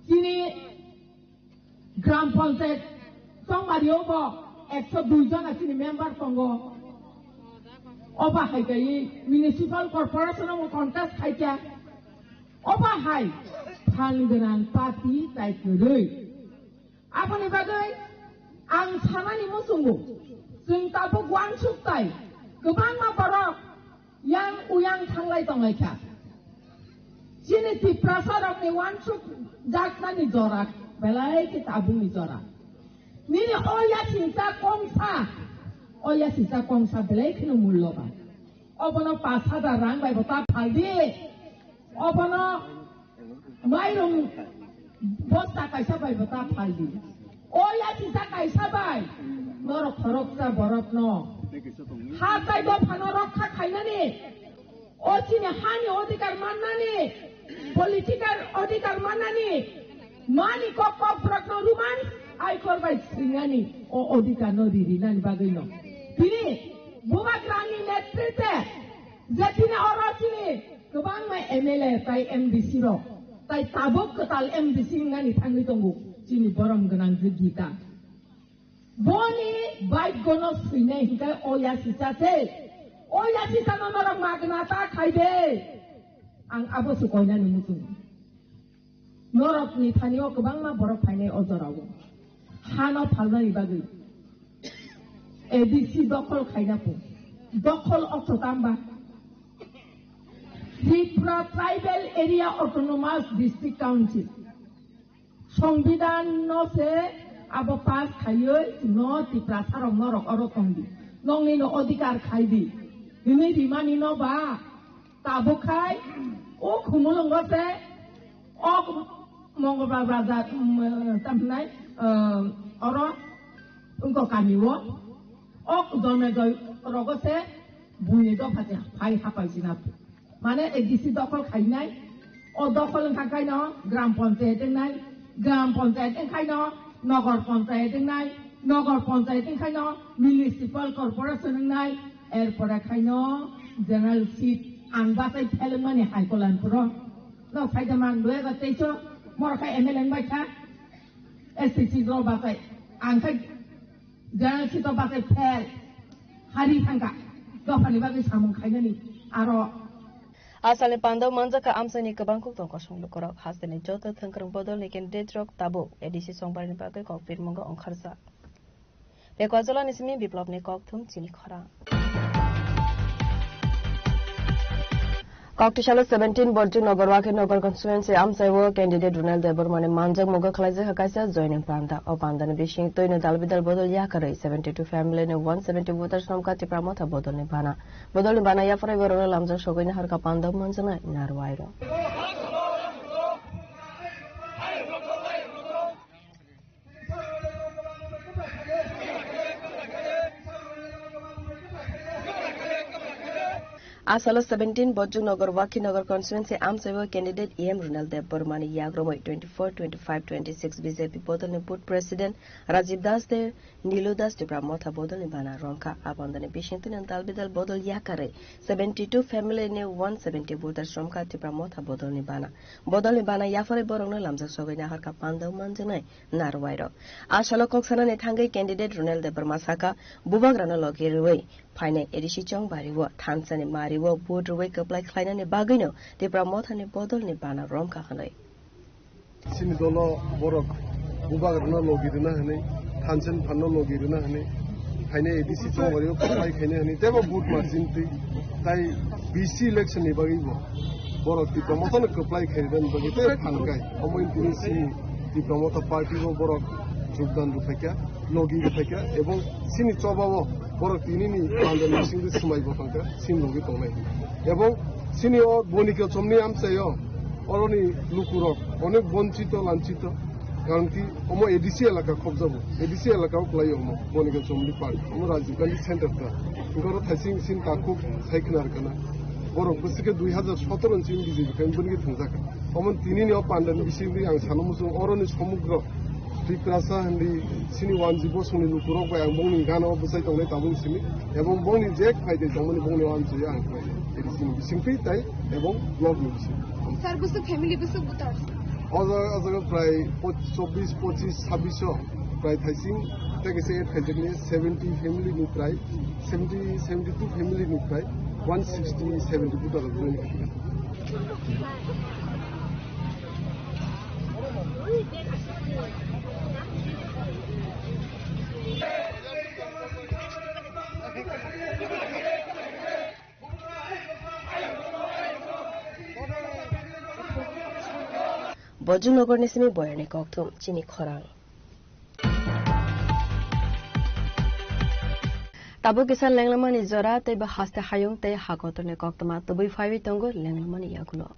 cini gram panchayat সংবাদিও 102 জন আছে member সঙ্গ অবা হাই গাই municipal corporation contact খাইছা অবা high ফানগোনাं party তাইকरै আপনি বাগै आं सानानि मोसुंगो जों ताबो गुवां सुक्ताय गोबां मा बरक यां उयां थांलाय दंलायखा जिनि ত্রিপ্রাসারকनि वान सुक जाखनानि जराक belai kita abung bicara. Nini oya cinta kongsa belai kena mulo ba. Obono pasada rang bai bota paldi. Obono mairung bosta kaisa bai bota paldi. Oya cinta kaisa bai. Norok horok sa borok no. Hakai do panorok ka kaina ni. Ocine hani odikar manna ni. Politikar odikar manna ni. Mani kok pragno ruman ai korbai singani o odika no diri nani bagino tini bubagrani netrite jetine orotini gobang mai MLA tai MDC ro tai tabok ketal MDC ngani thangi tonggu cini borom genang gita boni baik gono sine hingga oya sisate no norong magnata khaide ang abo sukoina ni mutung Norok ni tanio kebang ma borok paine ozorawo. Hana palnai bagi. ABC dokol kaina pun. Dokol oktotamba. Tripura Tribal Area Autonomous District Council. সংবিধান no se abo pas kayo no Tripura sarong norok orotondi. Nongni no odikar kaibi. Ini dimani no ba. Tabo kai. O kumulong se. O Mongolbar Raja tamnai oro unko kamiwo ok dome go rogose buni do phate phai hapai sinap mane edisi dokol khainai o dokol khakai no gram panchayat nai gram panchayat khai no nagor panchayat nai nagor panchayat khai no municipal corporation nai erpore khai no general seat angbatai thelmani haikolan puro no phaidaman 2023 Morka MLN baca, SCC do baca, angkat jangan kita baca pel hari tangga, do pani baca samung kaya ni aro. Asalnya pandau manja ka amsani ke bangkok tong kosong lukorok hasilnya jauh tengkerang bodol niken detrok tabu edisi songbar ni bagai kok firmonga ongkarsa. Pekwazola nismi biplop ni kok tum cini khora. Cocktail 17 Borju Nogorwaki Nogor constituency Amsaiwo candidate Ronald Debormane Manjak Moga Kalaja Hakasa joining Panda or Pandana Bishing to in a Dalbidal Bodol Yakare 72 family and 170 voters from Katipramota Bodolibana. Bodolibana Yafra Lamza Shogin Harka Panda Manzana Narwairo. Asala 17 Borju Nogorwaki Nogor constituency Amsaiwo candidate EM Ronald Debormane Yagromo 24, 25, 26 BJP Bodol Put President Rajiv Das de Nilo Das de Pramota Bodol Bana Ronka Abandon Bishington and Dalbidal Bodol Yakare 72 family ne 170 voters from Katipramota Bodol Nibana Bodol Nibana Yafare Borona Lamza Sogina Harka Panda Manjana Narwairo Ashala Koksana Netangai candidate Ronald Debormasaka Bubagrana Logirway Pine Edishi Chong Bariwa Tansani Mariwa Board Wake up like Kleinane Bagino de Pramota ne Bodol Nibana Ronka Hanoi Sinidolo Borok Bubagrana Logirina Hane Tansen Pano Logirina Hane Pine Edishi Chong Bariwa Kai Hane Deva Boot Marzinti Tai BC election Bagibo Borok the Pramota Kaplai Kaidan Bagite Pankai Homo Infinisi the Pramota Party Borok Jugdan Rupeka Logi Rupeka Ebon Sini Chobawo Borok Tinini Pandan Sing the Sumai Botanka Sin Logi Tome Ebon Sini or Bonica Somni Amsayo Oroni Lukurok Onek Bonchito Lanchito Kanki Homo Edisi Alaka Kobzabo Edisi Alaka Playomo Bonica Somni Park Homo Rajiv Center Goro Tasing Sin Takuk Saiknarkana Borok Busika 2017 Sin Bizi Kambuni Tanzaka Homo Tinini or Pandan Bisi and Sanomusum Oroni Homugro Pikrasa and the Sini Wanzibo Suni Lukurok by Boni Gano beside the Tabun Simi, Ebon Boni Jack by the Domini Boni on to Yang. It is in Simply Tai, Ebon Log Music. Sarbusu family Busu Butas. Other Pry Sobis Potis Sabiso, Pry Taising, take a say 70 family new Pry, 72 family new Pry, 160, 70 Buddha. Borju Nogor Nisimi Boyane Koktum Chini Khorang Tabu Kisan Langlamani Zora Te Bahaste Hayung Te Hakotone Koktama Tubi 5 Tongo Langlamani Yaguno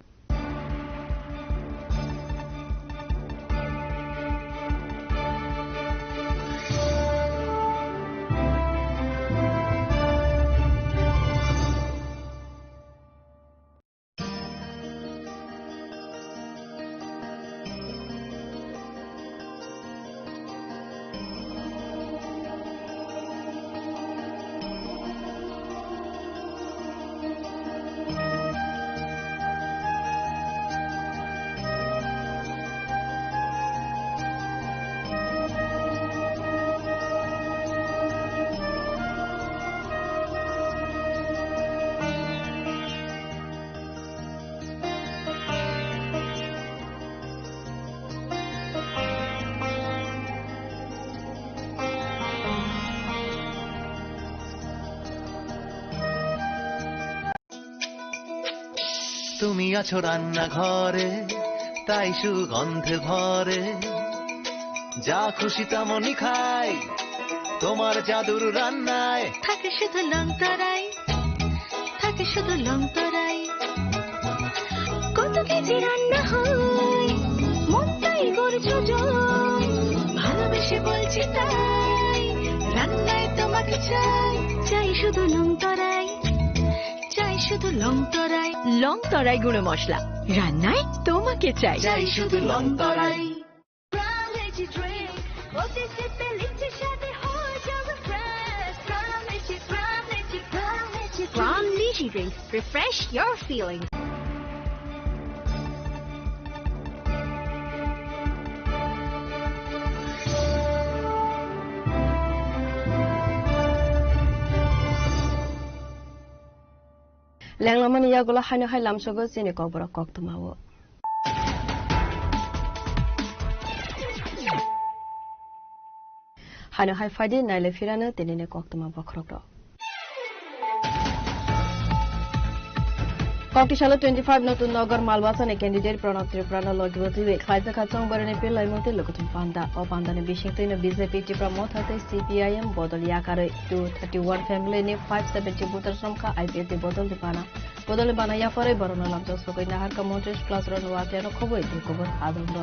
তুমি আছো রান্না ঘরে তাই সুগন্ধে ভরে যা খুশি তেমনই খাই তোমার জাদুর রান্নায় থাকে শুধু লংতরাই থাকে শুধু লংতরাই কত কেজি রান্না হয় মনটাই গড়ছো জয় ভালোবেসে বলছি তাই রান্নায় তোমাকে চাই চাই শুধু লংতরাই চাই শুধু লংতরাই লংতরাই গুঁড়ো মশলা রান্নায় তোমাকে চাই চাই শুধু লংতরাই Crown Lychee Drink. Refresh your feelings. Langlaman Yagula Hano Hilam Sogos in a cobra cocktomawo. Hano High Friday, Nile Firana, then in a cocktomabo crocro. ককটিশালা 25 নতুন নগর মালবাসানে ক্যান্ডিডেট প্রণব ত্রিপুরা লগিবতিবে খাইজা খাচং বরনে পেলাই মতে লগতুম পান্ডা ও পান্দানে বিশিংতৈন বিজেপি ত্রিপুরা মথাতে সিপিআইএম বদল ইয়াকারে 231 ফ্যামিলি নে 570 ভোটার সংখ্যা আইপিএফ বদল বানা ইয়াফারে বরনা লামজো সকৈ নাহার কা মন্ত্রিস class রনওয়াতিয়ানো খবর দিকবর আদন্দ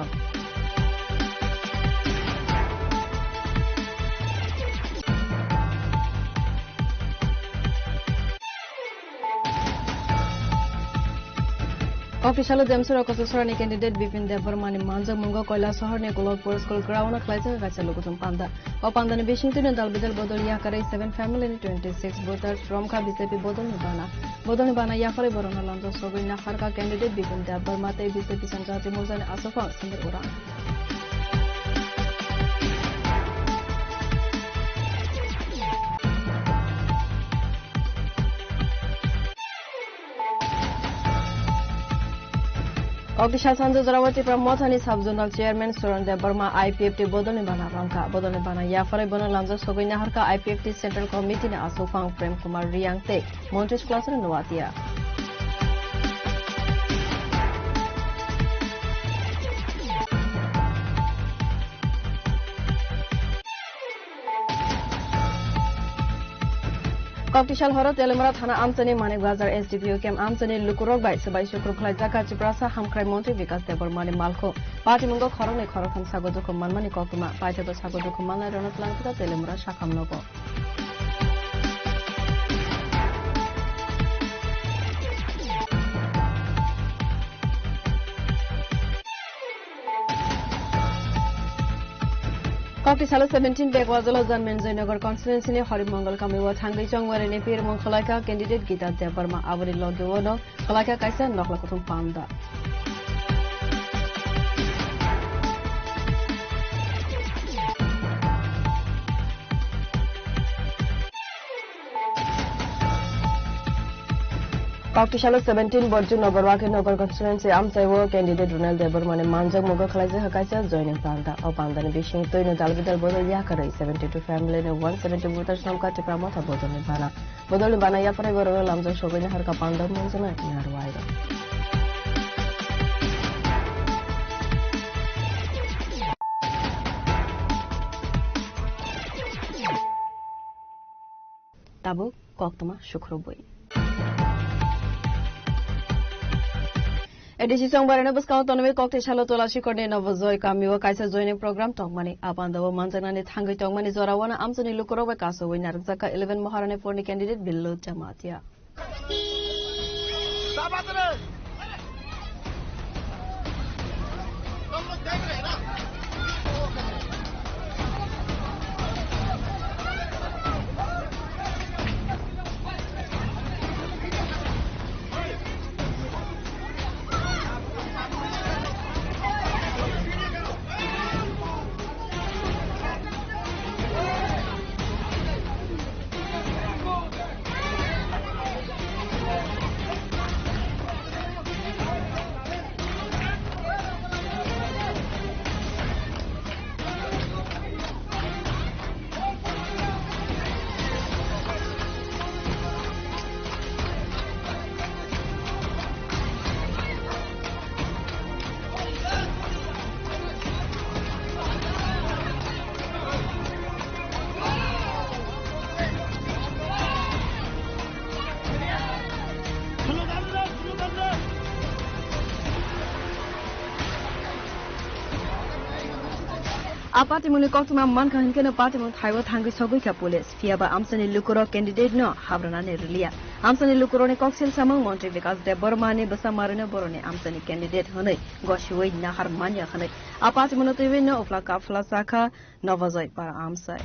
Official Jamsur Okososrani candidate Bipin Devarmani Manjang Mungo Koila Sohorne Golokpur School Ground Klaisa Gacha Lokutum Panda. Opandani Bishington and Dalbidal Bodol Yakare 7 family 26 voters Romka BJP Bodol Nibana. Bodol Nibana Yafare Borona Lando Sogina Harka candidate Bipin Devarmate BJP Sanjati Muzan Asofa Sindar Uran. Official Sanjay Jarawati from Mothani Sub-Zonal Chairman Surendra Burma IPFT Bodoni Bana Ranka Bodoni Bana Yafare Bona Lamza Sogina Harka IPFT Central Committee na Asofang Prem Kumar Riangte Montes Class Noatia. Kokishal Horot Elemara Thana Amsani Manik Bazar SDPO Kem Amsani Lukurok by Sabai Shukru Klajaka Chiprasa Hamkrai Monti Vikas Debor Mani Malko Party Mungo Korone Korokam Sagodukum Manmani Kokuma Paita Sagodukum Mana Ronatlanka Telemura Shakam Nogo. Koktishala 17 Begwazala Zanmen Zainagar constituency Hari Mongol Kamiwa Tangai Chongware ne Pir Mongkolaka candidate Gita Devarma Avari Logono Kalaka Kaisa Noklakutum Panda. Koktishala 17 Borju Nogarwaki Nogar constituency Amsaiwo candidate Ronald Devarmane Manjang Mogo Kalaja Hakaisa joining Panda or Pandana Bishing Toino Dalvidal Bodol Yakare 72 family and 170 voters from Katipramota Bodolibana. Bodolibana Yapare Voro Lamza Shogina Harka Panda Monzana Narwida. Tabu Koktuma Shukrobui. Edisi Songbarana Buscount on a cocktail shallow to Lashikone Novozoy Kamio Kaisa joining program Tongmani upon the Manzana and Tangi Tongmani Zorawana Amsoni Lukurova Castle when Narzaka 11 Moharane for the candidate below Jamatia. Apati muni koktuma man kahin kena party mun thaiwa thangi sogoi ka police fiaba amsani lukuro candidate no habrana ne relia amsani lukuro ne koksil samang montri vikas de bormani basa marine borone amsani candidate honai goshiwei nahar manya khanai apati mun tiwe no ofla ka fla sakha novazoi para amsai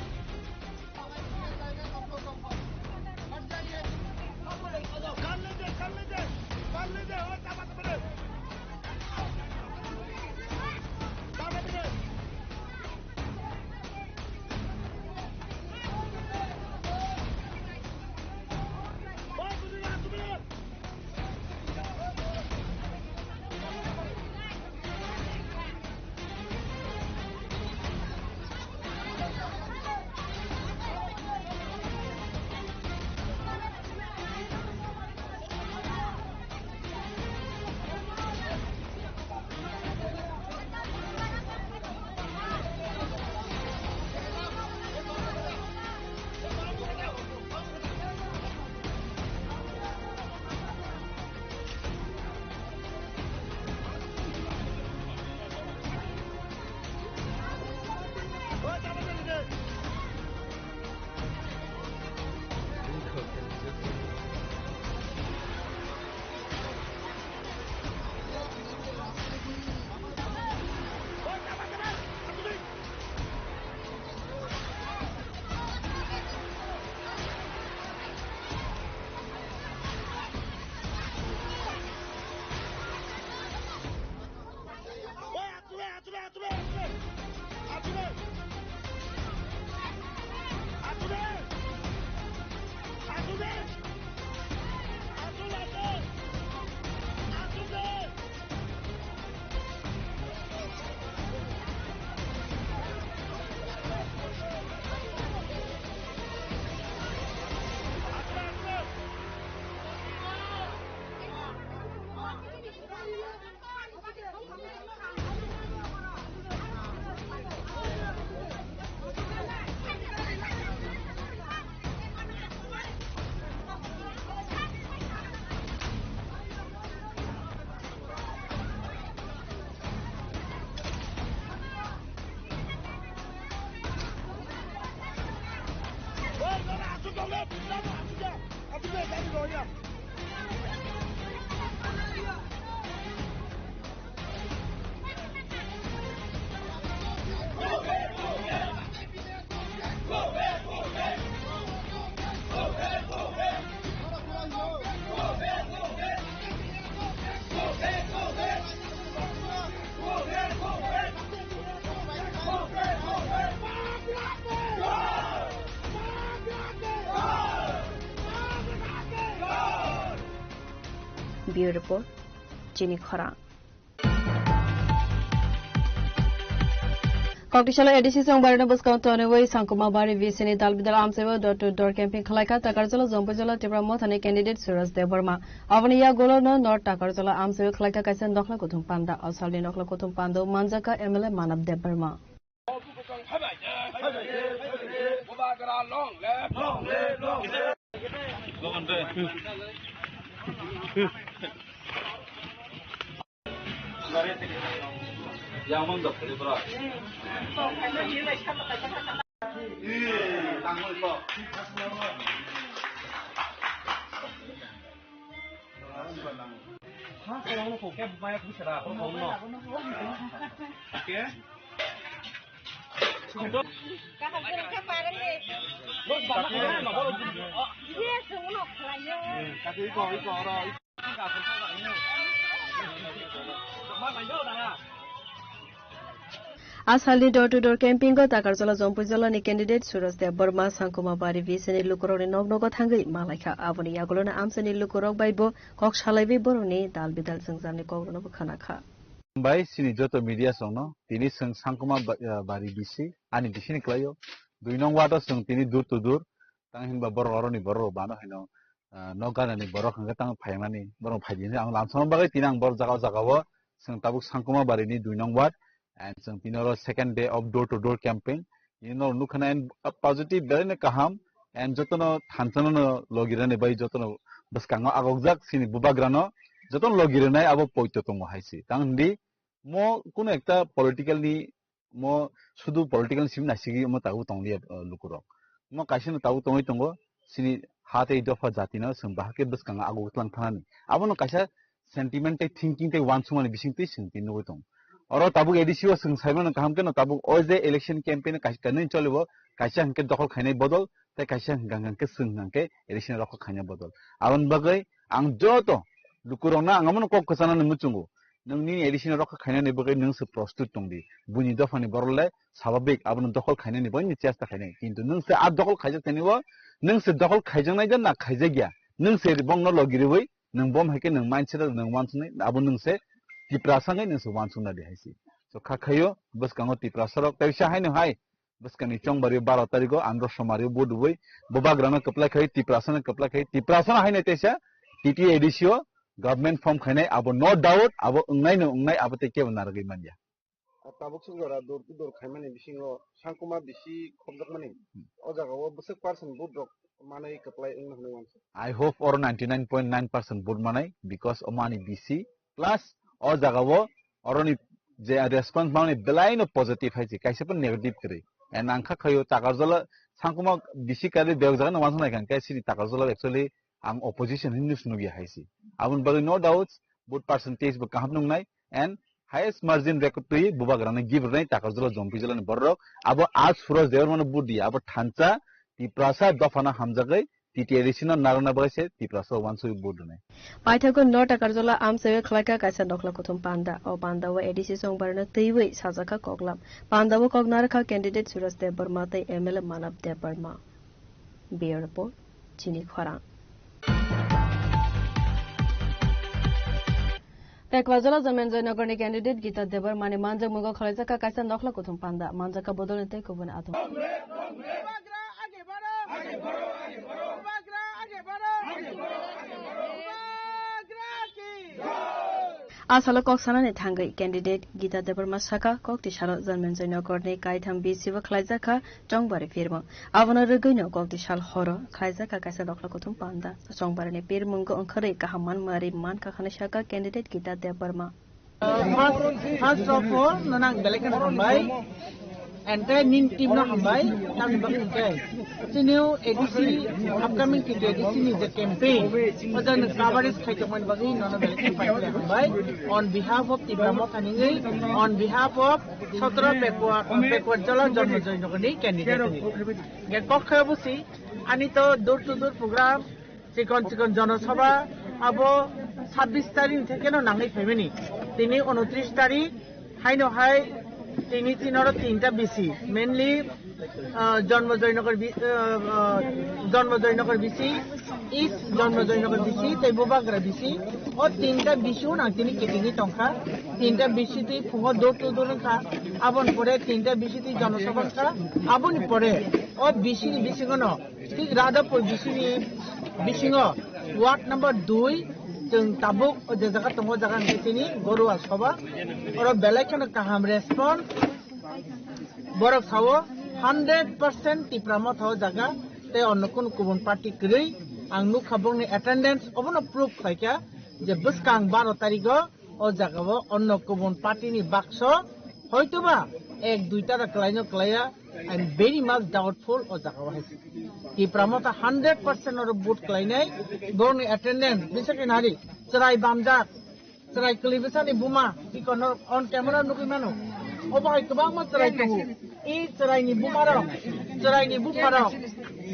Bureau Report, Jimmy Khora. Koktishala edisi song barana buskang to aneway Sankuma Bari Visini Dalbidal Amsevo door camping Kalaka Takarzola Zompajala Tibra Mothane candidate Suras Deborma. Avania Golono Nor Takarzola Amsevo Kalaka Kaisan Dokla Kutum Panda Osali Nokla Kutum Pando Manjaka Emele Manab Deborma. Asali door-to-door camping go Takarzola Zompujala ni candidate Suras Deborma Sankuma Bari Visini Lukuroni Nognogot Hangi Malaka Avoni Yagolona Amsani Lukurok Baibo Kokshalavi Boroni Dalbidal Sangzani Kogono Kanaka. By Sini Joto Media Sono, Tini Sang Sankuma Bari Bisi, Ani Bishini Klayo, do you know what a song Tini dur to dur, Tangin Baboroni Boro Bano, Nogan and Borok and Gatang Paimani, Boron Pajini, and Lanson Bari Tinang Borzaga Zagawa, Sang Tabuk Sankuma Barini, do you know what? And some second day of door-to-door campaign. You know, Nukana a positive Berene Kaham and Jotono Hansano Logirane by Jotono Baskanga Agogzak Sini Bubagrano, Joton Logirene Abo Poitotongo Haisi. Tangdi more connecta politically more Sudu political Simnasigi Motautongi Lukuro. Mo Kashin Tautongo, Sini Hate Dofa Zatina, some Bahake Baskanga Agotlan Tanani. Abono Kasha sentimental thinking they want someone bishing in Noton. Or Tabu Edisio Simon Kamkan, Tabu, all the election campaign, Kashan Cholivo, Kashan Kedok Kane Bodol, the Kashan Ganganke, election of Kanya Bodol. Alan Bagay, Ang Joto, Lukurona, Amonoko Kosana Mutungo. Nuni edition of Kane Bagay Nunsu prostitute, Bunidofani Borle, Savabik, Abon Dokol Kane, Boni Chesta Kane, into Nunse Abdokol Kajataniwa, Nunse Dokol Kajanayana Kajagia, Nunse Bono Logiriway, Numbom Haken and Mindset and Wansone, Abununse. Tiprasanga ni suwansuna de haisi so khakhayo bas kango tiprasarok taisha haino hai bas kani chong bari 12 tariko andro somari bodui bobagrana kapla khai tiprasana haine taisha tti edisio government form khaine abo no doubt abo ungnai no ungnai abo te ke unaragi manja tabuk sungora door to door khaimani bisingo Sankuma bisi khobdak mani o jaga o busek person budrok manai kapla ing hne wan I hope or 99.9% bud manai because omani bisi plus or Zagawo or only the response mounted beline of positive has a Kaishapan negative three. And Ankayo Takazola Sankuma Bishikari Belzan once I can see Takazola actually an opposition in this Nubia Haisi. I won't bury no doubts, good percentage but Kahamnai and highest margin record to Bubagrana give right Takazola Zompizal and Borok about as for us there one of Budi about Hansa, the Prasa Dofana Hamzagai. Additional Narana Base, Tipraso once we would. Paitago Norta Carzola Amse Klaka Kasanokla Kutum Panda or Pandawa Edisi Song Barna Tiwi Sazaka Koglam Pandawa Kognaraka candidate Suras de Burmate Emele Manab de Burma. Beer Report, Chini Khora. Tekwazola Zamenzo Nogoni candidate Gita Deber Mani Manja Mugo Khalazaka Kasanokla Kutum Panda Manjaka Bodon take over Atom. Asala Koksana Netangai candidate Gita Deborma Saka Koktishalo Zanmenzo Gorne Kaitam Bisiva Klaizaka Jongbari Firma Avana Reguino Koktishal Horror Klaizaka Kasadokla Kutum Panda Songbarani Pirmungo on Kare Kahaman Mari Manka Hanashaka candidate Gita Deborma. First of all, Nanang Belekan Hambai entire nin team na hambai tang bak kai sinu edc upcoming ki edc ni the campaign ojan coverage khai tong bagi non bel pai hambai on behalf of Tibramo Thaningi on behalf of 17 backward jala janma join koni candidate ge kokha busi ani to door to door program চিকন জনসভা abo 26 তারিখ থেকে নাঙ্গাই ফেমিনি তিনি 29 তারিখ হাইনো high তিনি তিনর তিনটা BC mainly জন্মজয়নগর BC ইস জন্মজয়নগর BC তাই বুবাগ্রা BC ও তিনটা বিসিও না তিনি কেটিনি টঙ্কা তিনটা বিসিতে ফুহ দৌড় তো দৌড় খা আবন পরে তিনটা বিসিতে জনসভা খা আবন পরে ও বিসিগণ ঠিক রাধাপুর বিসিং ওয়ার্ড নাম্বার 2 जों ताबुक जे जगह तंगो जगह निसिनि गरुआ सभा और बेलेखन काहाम रेस्पॉन्स बरक थावो 100% टिप्रामो थाव जगह ते अन्नकुन गुबुन पार्टी गरै आं नु खाबंनि अटेंडेंस अबनो प्रूफ खायका जे बसकां 12 तारिखो ओ जगह अन्न गुबुन पार्टीनि बाक्स हयतोबा एक दुइटा क्लाइनो क्लाया I am very much doubtful ओ जगह है टिप्रामो था 100% और वोट क्लाइनाय गरनि अटेंडेंस बिसके नारि चराय बामजा चराय क्लिबिसानि बुमा कि कोन ऑन कैमरा नुकि मानो अबाय गोबां मा चराय दङ इ चरायनि बुमार चरायनि बुफार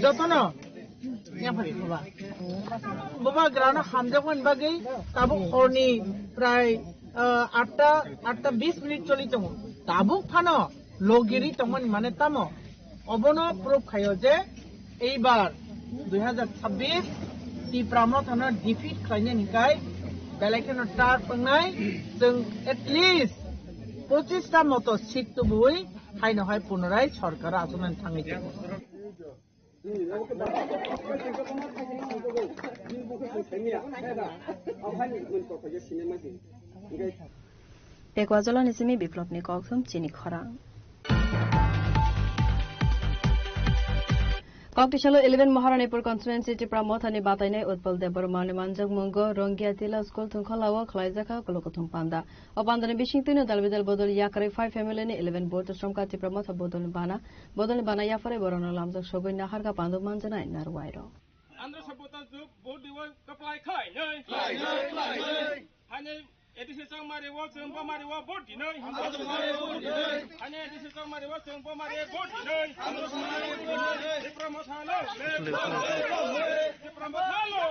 जतन याफारि बुबा ग्राना हामजोन बागै ताबु हरनि प्राय 8:20 मिनिट चलि दङ ताबु फानो लगिरि तमन माने तामो अबनो प्रूफ खायो जे এইবার 2026 টিপ্রামো থানা ডিফিট খাইনে নিকাय বেলেকেন টার পংনাय जों एटलिस्ट 25 টা মতো সিট তো বই হাইনো হাই পুনরায় সরকার আসমান থাঙ্গিছে পেকুৱাজলা নিচিমি বিপ্লৱনি ককসম চিনি খৰা Koktisalo 11 Maharanipur constituency Tipramot ani batainai Utpal Deborma Manjak Mungo Rongia Tila School Tunkhalawa Khlaizaka Kolokothum Panda Opandani Bishingtino Dalbidal Bodol Yakari 5 family 11 board Stromka Tipramot Bodol Bana Yafare Borono Lamjak Shogun Naharka Pandu Manjana Narwairo Andra Sapota Zuk Bodi Kaplai Kai Nei Edisi sang mari wa sang pa mari wa bodi noi ane edisi sang mari wa sang pa mari bodi noi promothalo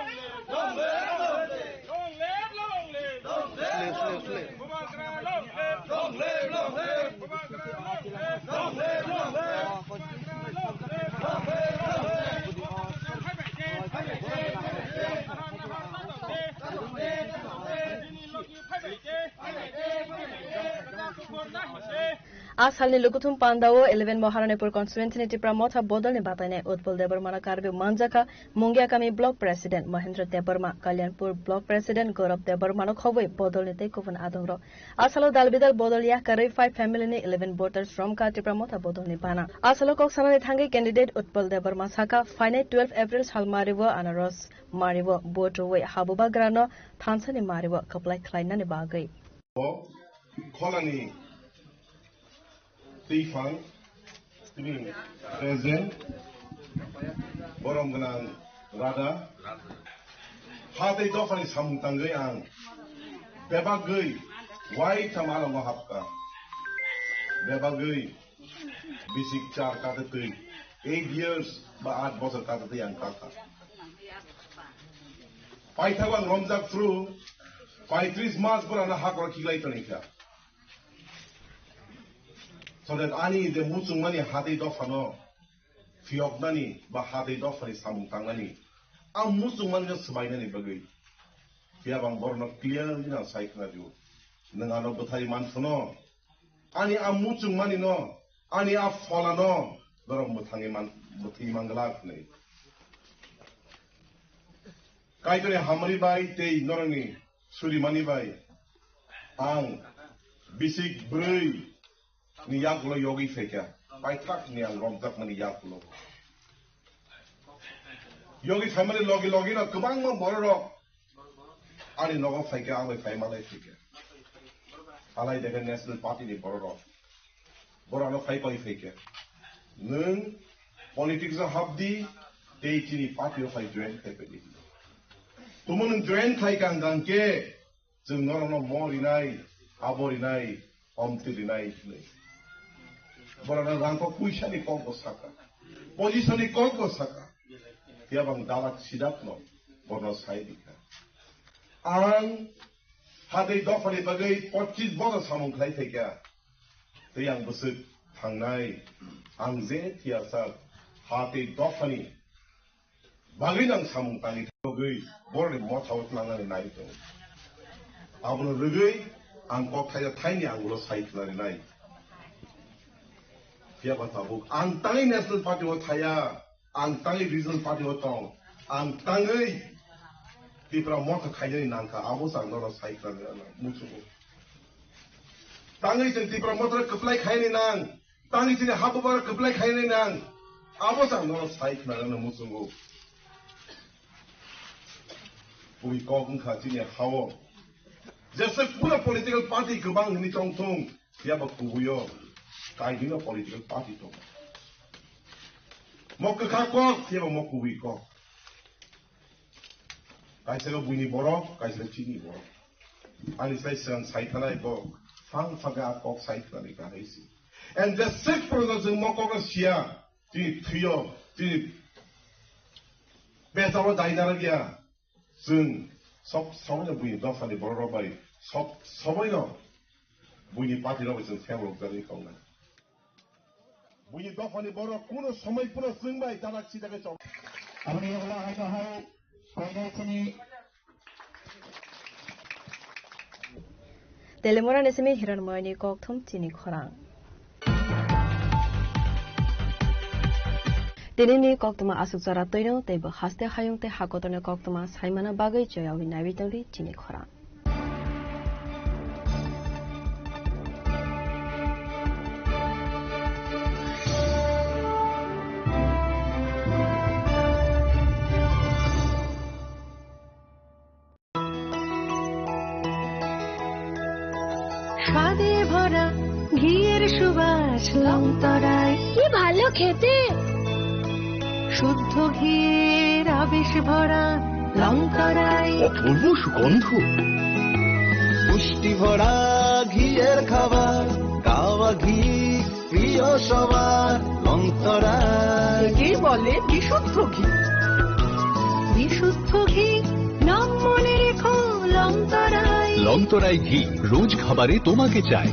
Asalni Lukuthum Pandao 11 Maharanipur constituency Tipramotha Bodol ni batainai Utpal Deborma Karbi Manjaka Mungia Kami block president Mahendra Deborma Kalyanpur block president Gaurav Deborma no khoboi Bodol ni tekufan adongro Asalo Dalbidal Bodol Yakari 5 family ni 11 voters from Tipramotha Bodol ni bana Asalo kok sanani thangi candidate Utpal Deborma Saka finite 12 April Halmarivo Anaros Marivo Botowe Habuba Grano Thansani Marivo Kaplai Klaina ni bagai Kolani Tifang Present Boromganang Rada Hati Dofani Samutangay ang Bebagay Why Tamala Mahapka Bebagay Bisik Char Katati 8 years Baat Bosa Katati and Kaka Paitavan Romzak through 5 months for an Hakra Kilatonika. So that Ani the Musumani Hadi Dofano Fioknani, Bahadi Dofani Samutangani. I'm Musuman just Smainani Bagui. Fiabang born of clear, you know, Saiknadu. Nangano Batari Manfano. Ani am Musumani no. Ani a Folano. Dorom Mutangiman Muti Mangalakne. Kaitone Hamari Bai, Te Norani. Suri mani bai, ang bisik brui ni yakulo yogi feka, bai tak ni ang romtak mani yakulo. Yogi family logi na kubang mo borok, ani nogo feka ang family feka. Alay deka national party ni borok. বরানো ফাই পাই ফাইকে নং politics হাবদি তেই চিনি পার্টিও phi join খাইপাই तुम join खाई गांगां के जों नरनो मरिनाय आबरिनाय अमतिरिनाय बराना रांको पुइसानि कमको साका पजिशननि कमको साका याबां दालाक सिदाकनो बरनो साइदिका आं हादै दफानि बागै 25 बर सामुं खाइ थाइका दै आं बोसोर थांनाय आं जे थियासा हादै दफानि बागै आं सामुं तानि गै बरनि मथावत लानानै नायदों आबनो लोगै आं कथाया थाइनि आंगुलो साइखनानै नाय फियाबा ताबुक आं ताङै नेशनल पार्टीआव थाया आं ताङै रिजनल पार्टीआव दं आं ताङै तिप्रा मथ खाइनायनि नांखा आबो सांनो साइखनानै मुसुगो ताङै जों तिप्रा मथ कप्लाय खाइनाय नां ताङै जों हाबबार कप्लाय खाइनाय नां आबो सांनो साइखनानै मुसुगो We call him Katinia How. Just a full political party, Kubang, Nitong Tong, Yaba Kubuyo, Kaidina political party. Mokako, Yaba Mokuiko. Kaisel Winnie Boro, Kaisel Chini Boro. And it's like Saitana Go, Fang Faga of Saitanika. And the sixth brothers in Mokoko Shia, the trio, the better Dinaragia. जों सब समाजआव बुनि दफानि बर' रावबाय सब समायनो बुनि party रावबाय जों femur जानाय खावना बुनि दफानि बर' कोनो समायफोरा जोंबाय दालाक सिदाखै सम আপনি ওলা হয়তো হয় কয়দাইছনি তেলেমরা নেসেমি হিরণময়নি ককথম চিনি খরাং Tinini koktuma asukzara toino tebo haste hayungte hakotone koktuma saimana bagai joyawi nabitoli chini khora. স্বাদে ভরা ঘিয়ের সুবাস লংতরায় কি ভালো খেতে শুদ্ধ ঘিয়ের আবেশ ভরা লঙ্কারাই অপূর্ব সুগন্ধ পুষ্টি ভরা ঘিয়ের খাবার গাওয়া ঘি প্রিয় সবার লঙ্কারাই কি বলে বিশুদ্ধ ঘি বিশুদ্ধ ঘি নাম মনে রেখো লঙ্কারাই লংতরাই ঘি রোজ খাবারে তোমাকে চাই